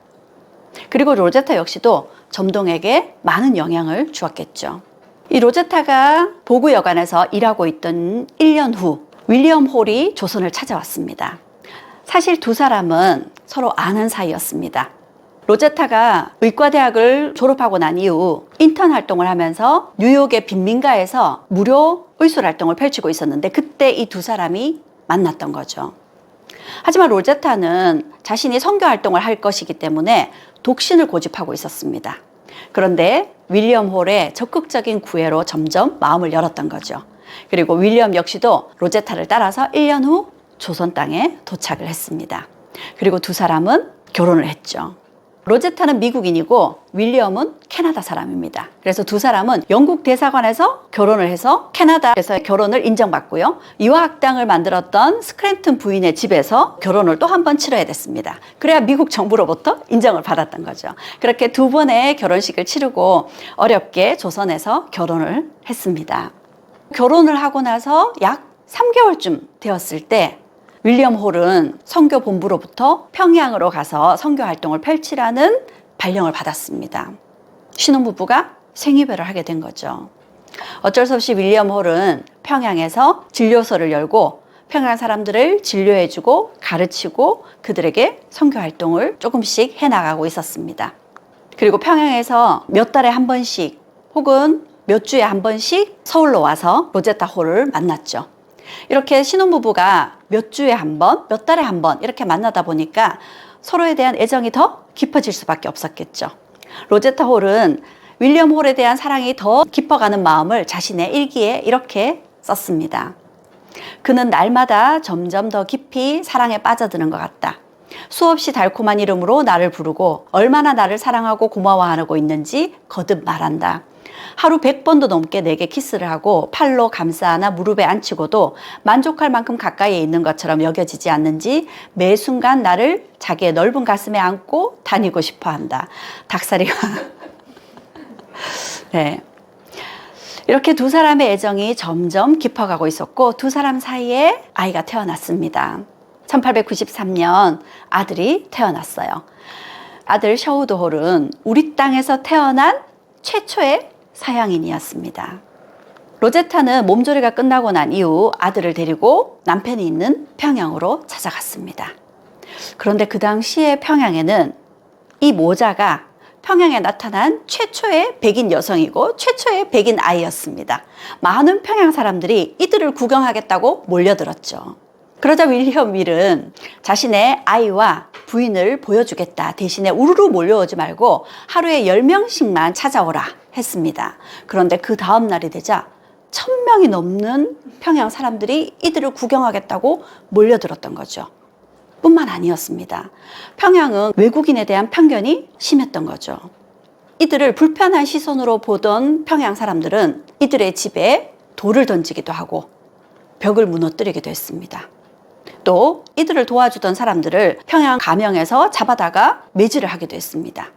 그리고 로제타 역시도 점동에게 많은 영향을 주었겠죠. 이 로제타가 보구여관에서 일하고 있던 1년 후 윌리엄 홀이 조선을 찾아왔습니다. 사실 두 사람은 서로 아는 사이였습니다. 로제타가 의과대학을 졸업하고 난 이후 인턴 활동을 하면서 뉴욕의 빈민가에서 무료 의술 활동을 펼치고 있었는데 그때 이 두 사람이 만났던 거죠. 하지만 로제타는 자신이 선교 활동을 할 것이기 때문에 독신을 고집하고 있었습니다. 그런데 윌리엄 홀의 적극적인 구애로 점점 마음을 열었던 거죠. 그리고 윌리엄 역시도 로제타를 따라서 1년 후 조선 땅에 도착을 했습니다. 그리고 두 사람은 결혼을 했죠. 로제타는 미국인이고 윌리엄은 캐나다 사람입니다. 그래서 두 사람은 영국 대사관에서 결혼을 해서 캐나다에서 결혼을 인정받고요. 이화학당을 만들었던 스크랜튼 부인의 집에서 결혼을 또 한 번 치러야 됐습니다. 그래야 미국 정부로부터 인정을 받았던 거죠. 그렇게 두 번의 결혼식을 치르고 어렵게 조선에서 결혼을 했습니다. 결혼을 하고 나서 약 3개월쯤 되었을 때 윌리엄 홀은 선교 본부로부터 평양으로 가서 선교 활동을 펼치라는 발령을 받았습니다. 신혼부부가 생이별을 하게 된 거죠. 어쩔 수 없이 윌리엄 홀은 평양에서 진료소를 열고 평양 사람들을 진료해주고 가르치고 그들에게 선교 활동을 조금씩 해나가고 있었습니다. 그리고 평양에서 몇 달에 한 번씩 혹은 몇 주에 한 번씩 서울로 와서 로제타 홀을 만났죠. 이렇게 신혼부부가 몇 주에 한 번, 몇 달에 한 번 이렇게 만나다 보니까 서로에 대한 애정이 더 깊어질 수밖에 없었겠죠. 로제타 홀은 윌리엄 홀에 대한 사랑이 더 깊어가는 마음을 자신의 일기에 이렇게 썼습니다. 그는 날마다 점점 더 깊이 사랑에 빠져드는 것 같다. 수없이 달콤한 이름으로 나를 부르고 얼마나 나를 사랑하고 고마워하고 있는지 거듭 말한다. 하루 100번도 넘게 내게 키스를 하고 팔로 감싸 안아 무릎에 앉히고도 만족할 만큼 가까이에 있는 것처럼 여겨지지 않는지 매 순간 나를 자기의 넓은 가슴에 안고 다니고 싶어 한다. 닭살이가. 네. 이렇게 두 사람의 애정이 점점 깊어가고 있었고 두 사람 사이에 아이가 태어났습니다. 1893년 아들이 태어났어요. 아들 셔우드홀은 우리 땅에서 태어난 최초의 서양인이었습니다. 로제타는 몸조리가 끝나고 난 이후 아들을 데리고 남편이 있는 평양으로 찾아갔습니다. 그런데 그 당시에 평양에는 이 모자가 평양에 나타난 최초의 백인 여성이고 최초의 백인 아이였습니다. 많은 평양 사람들이 이들을 구경하겠다고 몰려들었죠. 그러자 윌리엄 윌은 자신의 아이와 부인을 보여주겠다. 대신에 우르르 몰려오지 말고 하루에 10명씩만 찾아오라 했습니다. 그런데 그 다음 날이 되자 1000명이 넘는 평양 사람들이 이들을 구경하겠다고 몰려들었던 거죠. 뿐만 아니었습니다. 평양은 외국인에 대한 편견이 심했던 거죠. 이들을 불편한 시선으로 보던 평양 사람들은 이들의 집에 돌을 던지기도 하고 벽을 무너뜨리기도 했습니다. 또 이들을 도와주던 사람들을 평양 가명에서 잡아다가 매질을 하기도 했습니다.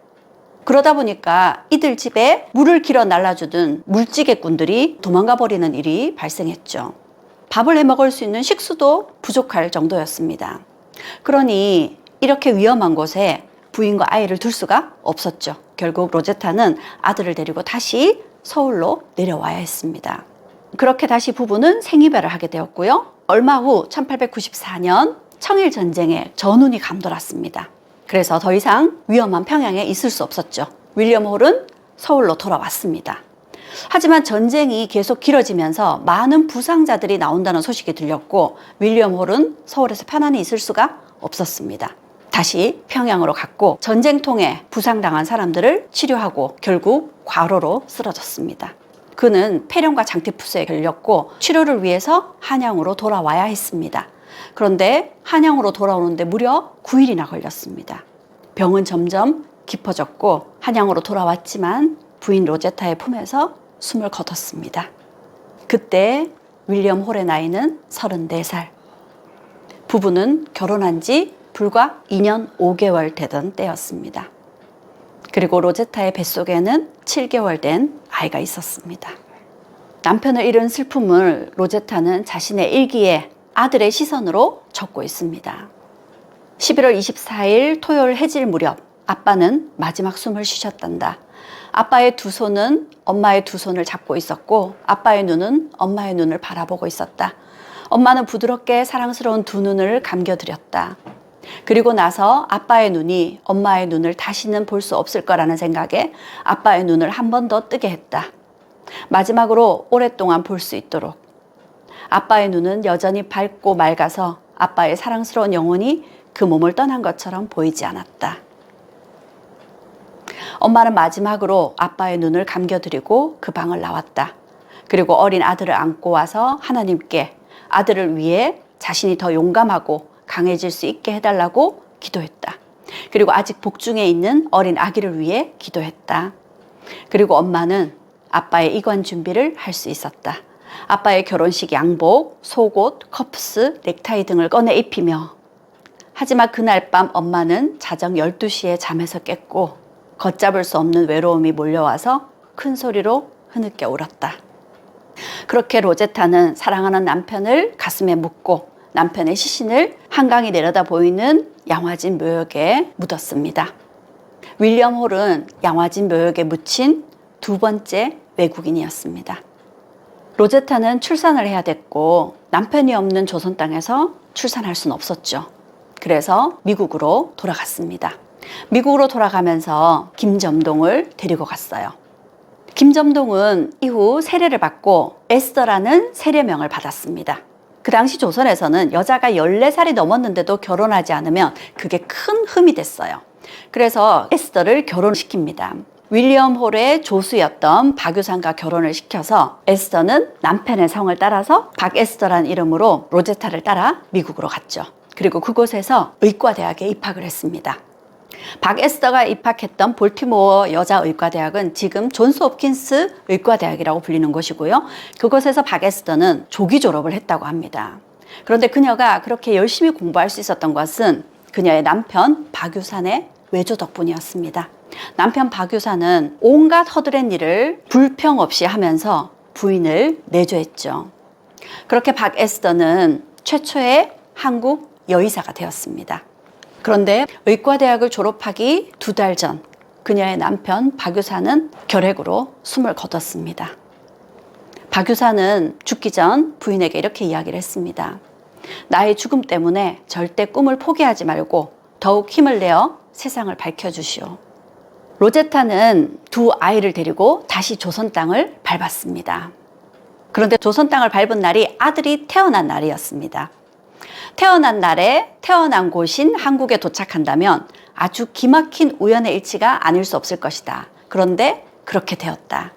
그러다 보니까 이들 집에 물을 길어 날라주던 물찌개꾼들이 도망가 버리는 일이 발생했죠. 밥을 해 먹을 수 있는 식수도 부족할 정도였습니다. 그러니 이렇게 위험한 곳에 부인과 아이를 둘 수가 없었죠. 결국 로제타는 아들을 데리고 다시 서울로 내려와야 했습니다. 그렇게 다시 부부는 생이별을 하게 되었고요. 얼마 후 1894년 청일전쟁에 전운이 감돌았습니다. 그래서 더 이상 위험한 평양에 있을 수 없었죠. 윌리엄 홀은 서울로 돌아왔습니다. 하지만 전쟁이 계속 길어지면서 많은 부상자들이 나온다는 소식이 들렸고 윌리엄 홀은 서울에서 편안히 있을 수가 없었습니다. 다시 평양으로 갔고 전쟁통에 부상당한 사람들을 치료하고 결국 과로로 쓰러졌습니다. 그는 폐렴과 장티푸스에 걸렸고 치료를 위해서 한양으로 돌아와야 했습니다. 그런데 한양으로 돌아오는데 무려 9일이나 걸렸습니다. 병은 점점 깊어졌고 한양으로 돌아왔지만 부인 로제타의 품에서 숨을 거뒀습니다. 그때 윌리엄 홀의 나이는 34살. 부부는 결혼한 지 불과 2년 5개월 되던 때였습니다. 그리고 로제타의 뱃속에는 7개월 된 아이가 있었습니다. 남편을 잃은 슬픔을 로제타는 자신의 일기에 아들의 시선으로 적고 있습니다. 11월 24일 토요일 해질 무렵 아빠는 마지막 숨을 쉬셨단다. 아빠의 두 손은 엄마의 두 손을 잡고 있었고 아빠의 눈은 엄마의 눈을 바라보고 있었다. 엄마는 부드럽게 사랑스러운 두 눈을 감겨드렸다. 그리고 나서 아빠의 눈이 엄마의 눈을 다시는 볼 수 없을 거라는 생각에 아빠의 눈을 한 번 더 뜨게 했다. 마지막으로 오랫동안 볼 수 있도록. 아빠의 눈은 여전히 밝고 맑아서 아빠의 사랑스러운 영혼이 그 몸을 떠난 것처럼 보이지 않았다. 엄마는 마지막으로 아빠의 눈을 감겨드리고 그 방을 나왔다. 그리고 어린 아들을 안고 와서 하나님께 아들을 위해 자신이 더 용감하고 강해질 수 있게 해달라고 기도했다. 그리고 아직 복중에 있는 어린 아기를 위해 기도했다. 그리고 엄마는 아빠의 이관 준비를 할 수 있었다. 아빠의 결혼식 양복, 속옷, 커프스, 넥타이 등을 꺼내 입히며 하지만 그날 밤 엄마는 자정 12시에 잠에서 깼고 걷잡을 수 없는 외로움이 몰려와서 큰 소리로 흐느껴 울었다. 그렇게 로제타는 사랑하는 남편을 가슴에 묻고 남편의 시신을 한강이 내려다 보이는 양화진 묘역에 묻었습니다. 윌리엄 홀은 양화진 묘역에 묻힌 두 번째 외국인이었습니다. 로제타는 출산을 해야 됐고 남편이 없는 조선 땅에서 출산할 수는 없었죠. 그래서 미국으로 돌아갔습니다. 미국으로 돌아가면서 김점동을 데리고 갔어요. 김점동은 이후 세례를 받고 에스더라는 세례명을 받았습니다. 그 당시 조선에서는 여자가 14살이 넘었는데도 결혼하지 않으면 그게 큰 흠이 됐어요. 그래서 에스더를 결혼시킵니다. 윌리엄 홀의 조수였던 박유상과 결혼을 시켜서 에스더는 남편의 성을 따라서 박에스더라는 이름으로 로제타를 따라 미국으로 갔죠. 그리고 그곳에서 의과대학에 입학을 했습니다. 박에스더가 입학했던 볼티모어 여자의과대학은 지금 존스 홉킨스 의과대학이라고 불리는 곳이고요. 그곳에서 박에스더는 조기 졸업을 했다고 합니다. 그런데 그녀가 그렇게 열심히 공부할 수 있었던 것은 그녀의 남편 박유산의 외조 덕분이었습니다. 남편 박유산은 온갖 허드렛 일을 불평 없이 하면서 부인을 내조했죠. 그렇게 박에스더는 최초의 한국 여의사가 되었습니다. 그런데 의과대학을 졸업하기 2달 전 그녀의 남편 박유산은 결핵으로 숨을 거뒀습니다. 박유산은 죽기 전 부인에게 이렇게 이야기를 했습니다. 나의 죽음 때문에 절대 꿈을 포기하지 말고 더욱 힘을 내어 세상을 밝혀주시오. 로제타는 2 아이를 데리고 다시 조선 땅을 밟았습니다. 그런데 조선 땅을 밟은 날이 아들이 태어난 날이었습니다. 태어난 날에 태어난 곳인 한국에 도착한다면 아주 기막힌 우연의 일치가 아닐 수 없을 것이다. 그런데 그렇게 되었다.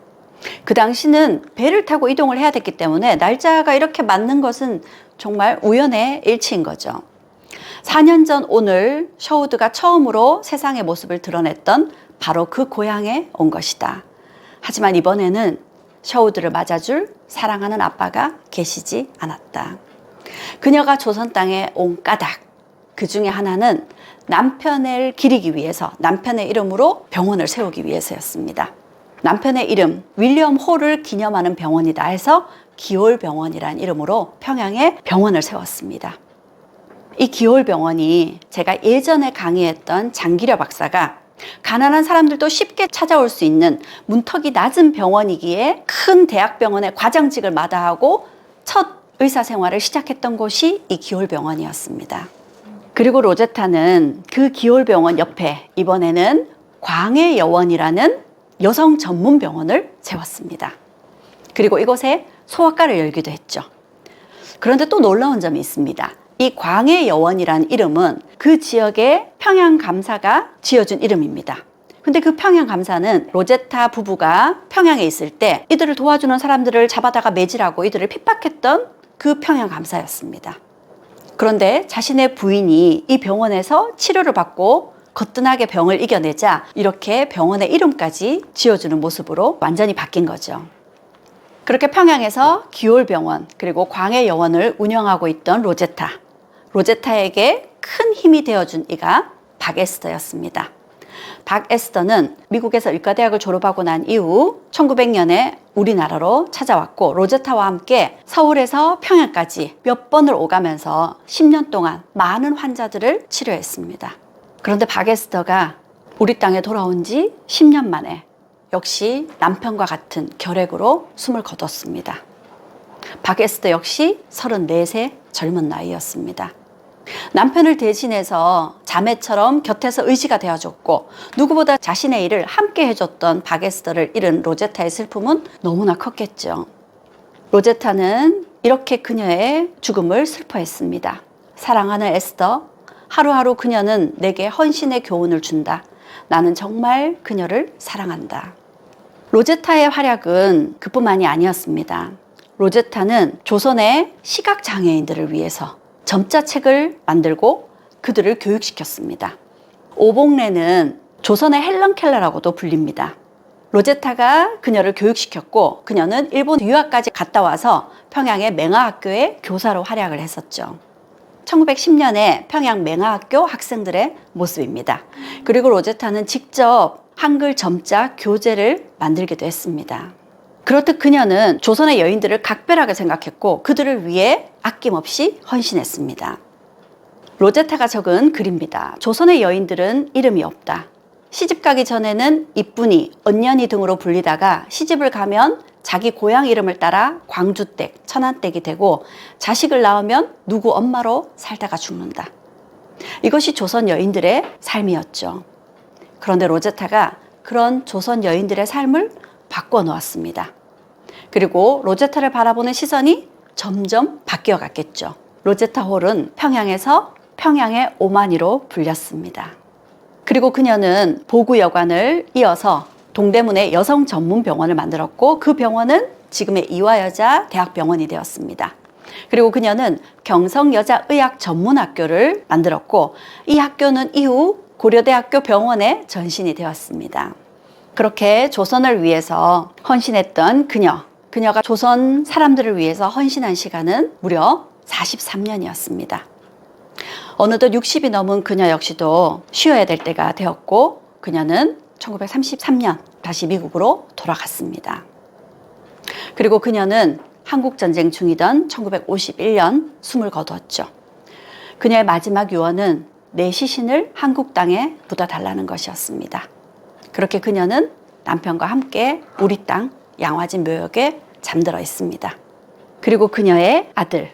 그 당시는 배를 타고 이동을 해야 됐기 때문에 날짜가 이렇게 맞는 것은 정말 우연의 일치인 거죠. 4년 전 오늘 셔우드가 처음으로 세상의 모습을 드러냈던 바로 그 고향에 온 것이다. 하지만 이번에는 셔우드를 맞아줄 사랑하는 아빠가 계시지 않았다. 그녀가 조선 땅에 온 까닭, 그 중에 하나는 남편을 기리기 위해서 남편의 이름으로 병원을 세우기 위해서였습니다. 남편의 이름 윌리엄 홀을 기념하는 병원이다 해서 기홀병원이란 이름으로 평양에 병원을 세웠습니다. 이 기홀병원이 제가 예전에 강의했던 장기려 박사가 가난한 사람들도 쉽게 찾아올 수 있는 문턱이 낮은 병원이기에 큰 대학병원의 과장직을 마다하고 첫 의사 생활을 시작했던 곳이 이 기홀병원이었습니다. 그리고 로제타는 그 기홀병원 옆에 이번에는 광해여원이라는 여성 전문 병원을 세웠습니다. 그리고 이곳에 소아과를 열기도 했죠. 그런데 또 놀라운 점이 있습니다. 이 광해여원이라는 이름은 그 지역의 평양감사가 지어준 이름입니다. 근데 그 평양감사는 로제타 부부가 평양에 있을 때 이들을 도와주는 사람들을 잡아다가 매질하고 이들을 핍박했던 그 평양감사였습니다. 그런데 자신의 부인이 이 병원에서 치료를 받고 거뜬하게 병을 이겨내자 이렇게 병원의 이름까지 지어주는 모습으로 완전히 바뀐 거죠. 그렇게 평양에서 기홀병원 그리고 광해여원을 운영하고 있던 로제타에게 큰 힘이 되어준 이가 박에스더였습니다. 박에스더는 미국에서 의과대학을 졸업하고 난 이후 1900년에 우리나라로 찾아왔고 로제타와 함께 서울에서 평양까지 몇 번을 오가면서 10년 동안 많은 환자들을 치료했습니다. 그런데 박에스더가 우리 땅에 돌아온 지 10년 만에 역시 남편과 같은 결핵으로 숨을 거뒀습니다. 박에스더 역시 34세 젊은 나이였습니다. 남편을 대신해서 자매처럼 곁에서 의지가 되어줬고 누구보다 자신의 일을 함께 해줬던 박에스더를 잃은 로제타의 슬픔은 너무나 컸겠죠. 로제타는 이렇게 그녀의 죽음을 슬퍼했습니다. 사랑하는 에스더, 하루하루 그녀는 내게 헌신의 교훈을 준다. 나는 정말 그녀를 사랑한다. 로제타의 활약은 그뿐만이 아니었습니다. 로제타는 조선의 시각장애인들을 위해서 점자책을 만들고 그들을 교육시켰습니다. 오봉래는 조선의 헬런 켈러라고도 불립니다. 로제타가 그녀를 교육시켰고 그녀는 일본 유학까지 갔다 와서 평양의 맹아학교의 교사로 활약을 했었죠. 1910년에 평양 맹아학교 학생들의 모습입니다. 그리고 로제타는 직접 한글 점자 교재를 만들기도 했습니다. 그렇듯 그녀는 조선의 여인들을 각별하게 생각했고 그들을 위해 아낌없이 헌신했습니다. 로제타가 적은 글입니다. 조선의 여인들은 이름이 없다. 시집가기 전에는 이쁜이, 언년이 등으로 불리다가 시집을 가면 자기 고향 이름을 따라 광주댁, 천안댁이 되고 자식을 낳으면 누구 엄마로 살다가 죽는다. 이것이 조선 여인들의 삶이었죠. 그런데 로제타가 그런 조선 여인들의 삶을 바꿔놓았습니다. 그리고 로제타를 바라보는 시선이 점점 바뀌어 갔겠죠. 로제타 홀은 평양에서 평양의 오마니로 불렸습니다. 그리고 그녀는 보구여관을 이어서 동대문에 여성 전문 병원을 만들었고 그 병원은 지금의 이화여자 대학병원이 되었습니다. 그리고 그녀는 경성여자의학전문학교를 만들었고 이 학교는 이후 고려대학교 병원에 전신이 되었습니다. 그렇게 조선을 위해서 헌신했던 그녀가 조선 사람들을 위해서 헌신한 시간은 무려 43년이었습니다. 어느덧 60이 넘은 그녀 역시도 쉬어야 될 때가 되었고 그녀는 1933년 다시 미국으로 돌아갔습니다. 그리고 그녀는 한국전쟁 중이던 1951년 숨을 거두었죠. 그녀의 마지막 유언은 내 시신을 한국 땅에 묻어달라는 것이었습니다. 그렇게 그녀는 남편과 함께 우리 땅 양화진 묘역에 잠들어 있습니다. 그리고 그녀의 아들,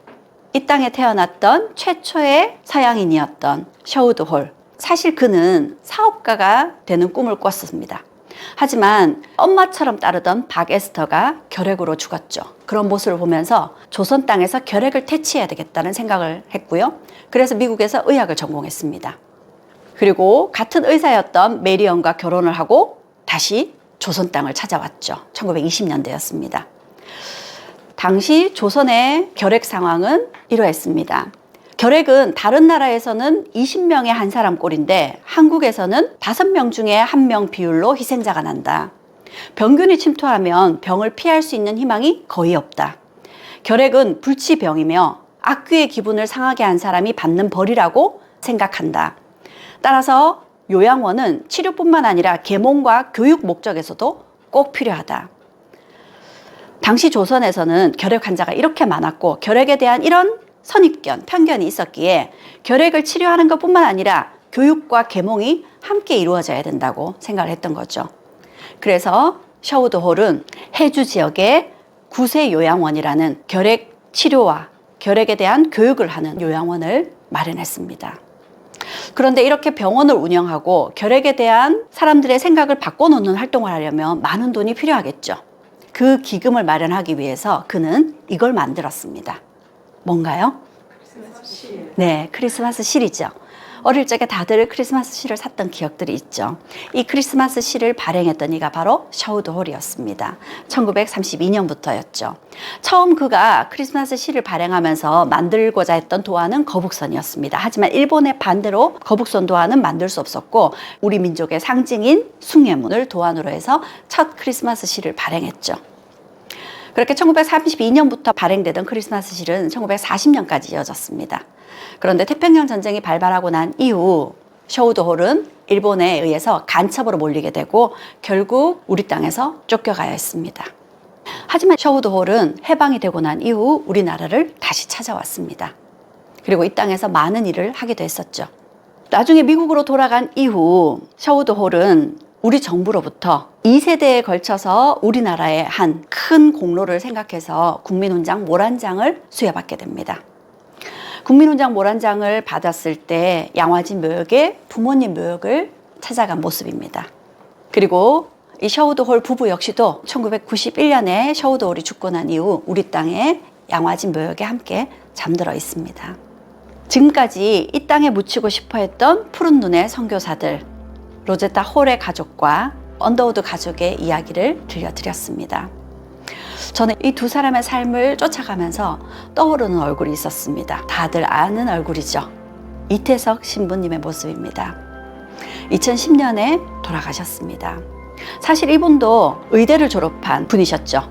이 땅에 태어났던 최초의 서양인이었던 셔우드 홀. 사실 그는 사업가가 되는 꿈을 꿨습니다. 하지만 엄마처럼 따르던 박에스터가 결핵으로 죽었죠. 그런 모습을 보면서 조선 땅에서 결핵을 퇴치해야 되겠다는 생각을 했고요. 그래서 미국에서 의학을 전공했습니다. 그리고 같은 의사였던 메리언과 결혼을 하고 다시 조선 땅을 찾아왔죠. 1920년대였습니다. 당시 조선의 결핵 상황은 이러했습니다. 결핵은 다른 나라에서는 20명에 한 사람 꼴인데 한국에서는 5명 중에 1명 비율로 희생자가 난다. 병균이 침투하면 병을 피할 수 있는 희망이 거의 없다. 결핵은 불치병이며 악귀의 기분을 상하게 한 사람이 받는 벌이라고 생각한다. 따라서 요양원은 치료뿐만 아니라 계몽과 교육 목적에서도 꼭 필요하다. 당시 조선에서는 결핵 환자가 이렇게 많았고 결핵에 대한 이런 선입견, 편견이 있었기에 결핵을 치료하는 것뿐만 아니라 교육과 계몽이 함께 이루어져야 된다고 생각을 했던 거죠. 그래서 셔우드 홀은 해주 지역에 구세 요양원이라는 결핵 치료와 결핵에 대한 교육을 하는 요양원을 마련했습니다. 그런데 이렇게 병원을 운영하고 결핵에 대한 사람들의 생각을 바꿔놓는 활동을 하려면 많은 돈이 필요하겠죠. 그 기금을 마련하기 위해서 그는 이걸 만들었습니다. 뭔가요? 크리스마스 실. 네, 크리스마스 실이죠. 어릴 적에 다들 크리스마스 실을 샀던 기억들이 있죠. 이 크리스마스 실을 발행했던 이가 바로 셔우드 홀이었습니다. 1932년부터였죠. 처음 그가 크리스마스 실을 발행하면서 만들고자 했던 도안은 거북선이었습니다. 하지만 일본의 반대로 거북선 도안은 만들 수 없었고 우리 민족의 상징인 숭례문을 도안으로 해서 첫 크리스마스 실을 발행했죠. 그렇게 1932년부터 발행되던 크리스마스 실은 1940년까지 이어졌습니다. 그런데 태평양 전쟁이 발발하고 난 이후 셔우드 홀은 일본에 의해서 간첩으로 몰리게 되고 결국 우리 땅에서 쫓겨가야 했습니다. 하지만 셔우드 홀은 해방이 되고 난 이후 우리나라를 다시 찾아왔습니다. 그리고 이 땅에서 많은 일을 하기도 했었죠. 나중에 미국으로 돌아간 이후 셔우드 홀은 우리 정부로부터 2세대에 걸쳐서 우리나라에 한 큰 공로를 생각해서 국민훈장 모란장을 수여받게 됩니다. 국민훈장 모란장을 받았을 때 양화진 묘역에 부모님 묘역을 찾아간 모습입니다. 그리고 이 셔우드 홀 부부 역시도 1991년에 셔우드 홀이 죽고 난 이후 우리 땅에 양화진 묘역에 함께 잠들어 있습니다. 지금까지 이 땅에 묻히고 싶어 했던 푸른 눈의 선교사들 로제타 홀의 가족과 언더우드 가족의 이야기를 들려드렸습니다. 저는 이 두 사람의 삶을 쫓아가면서 떠오르는 얼굴이 있었습니다. 다들 아는 얼굴이죠. 이태석 신부님의 모습입니다. 2010년에 돌아가셨습니다. 사실 이분도 의대를 졸업한 분이셨죠.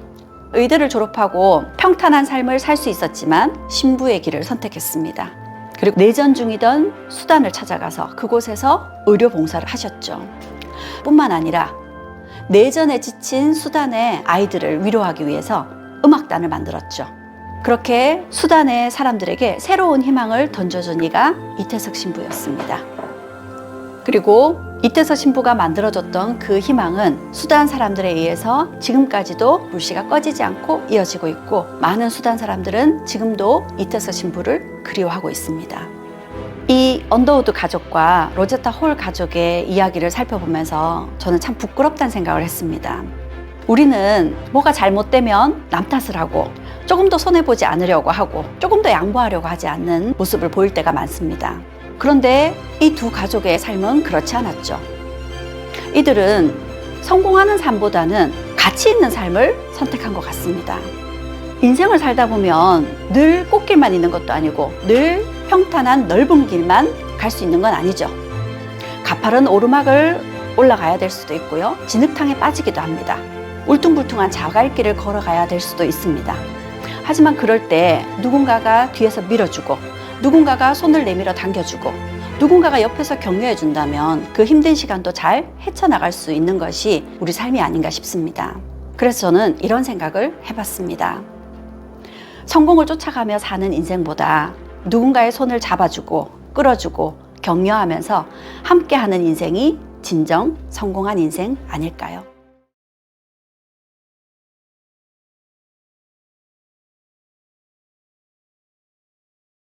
의대를 졸업하고 평탄한 삶을 살 수 있었지만 신부의 길을 선택했습니다. 그리고 내전 중이던 수단을 찾아가서 그곳에서 의료 봉사를 하셨죠. 뿐만 아니라 내전에 지친 수단의 아이들을 위로하기 위해서 음악단을 만들었죠. 그렇게 수단의 사람들에게 새로운 희망을 던져준 이가 이태석 신부였습니다. 그리고 이태석 신부가 만들어줬던 그 희망은 수단 사람들에 의해서 지금까지도 불씨가 꺼지지 않고 이어지고 있고 많은 수단 사람들은 지금도 이태석 신부를 그리워하고 있습니다. 이 언더우드 가족과 로제타 홀 가족의 이야기를 살펴보면서 저는 참 부끄럽다는 생각을 했습니다. 우리는 뭐가 잘못되면 남 탓을 하고 조금 더 손해보지 않으려고 하고 조금 더 양보하려고 하지 않는 모습을 보일 때가 많습니다. 그런데 이 두 가족의 삶은 그렇지 않았죠. 이들은 성공하는 삶보다는 가치 있는 삶을 선택한 것 같습니다. 인생을 살다 보면 늘 꽃길만 있는 것도 아니고 늘 평탄한 넓은 길만 갈 수 있는 건 아니죠. 가파른 오르막을 올라가야 될 수도 있고요. 진흙탕에 빠지기도 합니다. 울퉁불퉁한 자갈길을 걸어가야 될 수도 있습니다. 하지만 그럴 때 누군가가 뒤에서 밀어주고 누군가가 손을 내밀어 당겨주고 누군가가 옆에서 격려해 준다면 그 힘든 시간도 잘 헤쳐나갈 수 있는 것이 우리 삶이 아닌가 싶습니다. 그래서 저는 이런 생각을 해봤습니다. 성공을 쫓아가며 사는 인생보다 누군가의 손을 잡아주고 끌어주고 격려하면서 함께하는 인생이 진정 성공한 인생 아닐까요?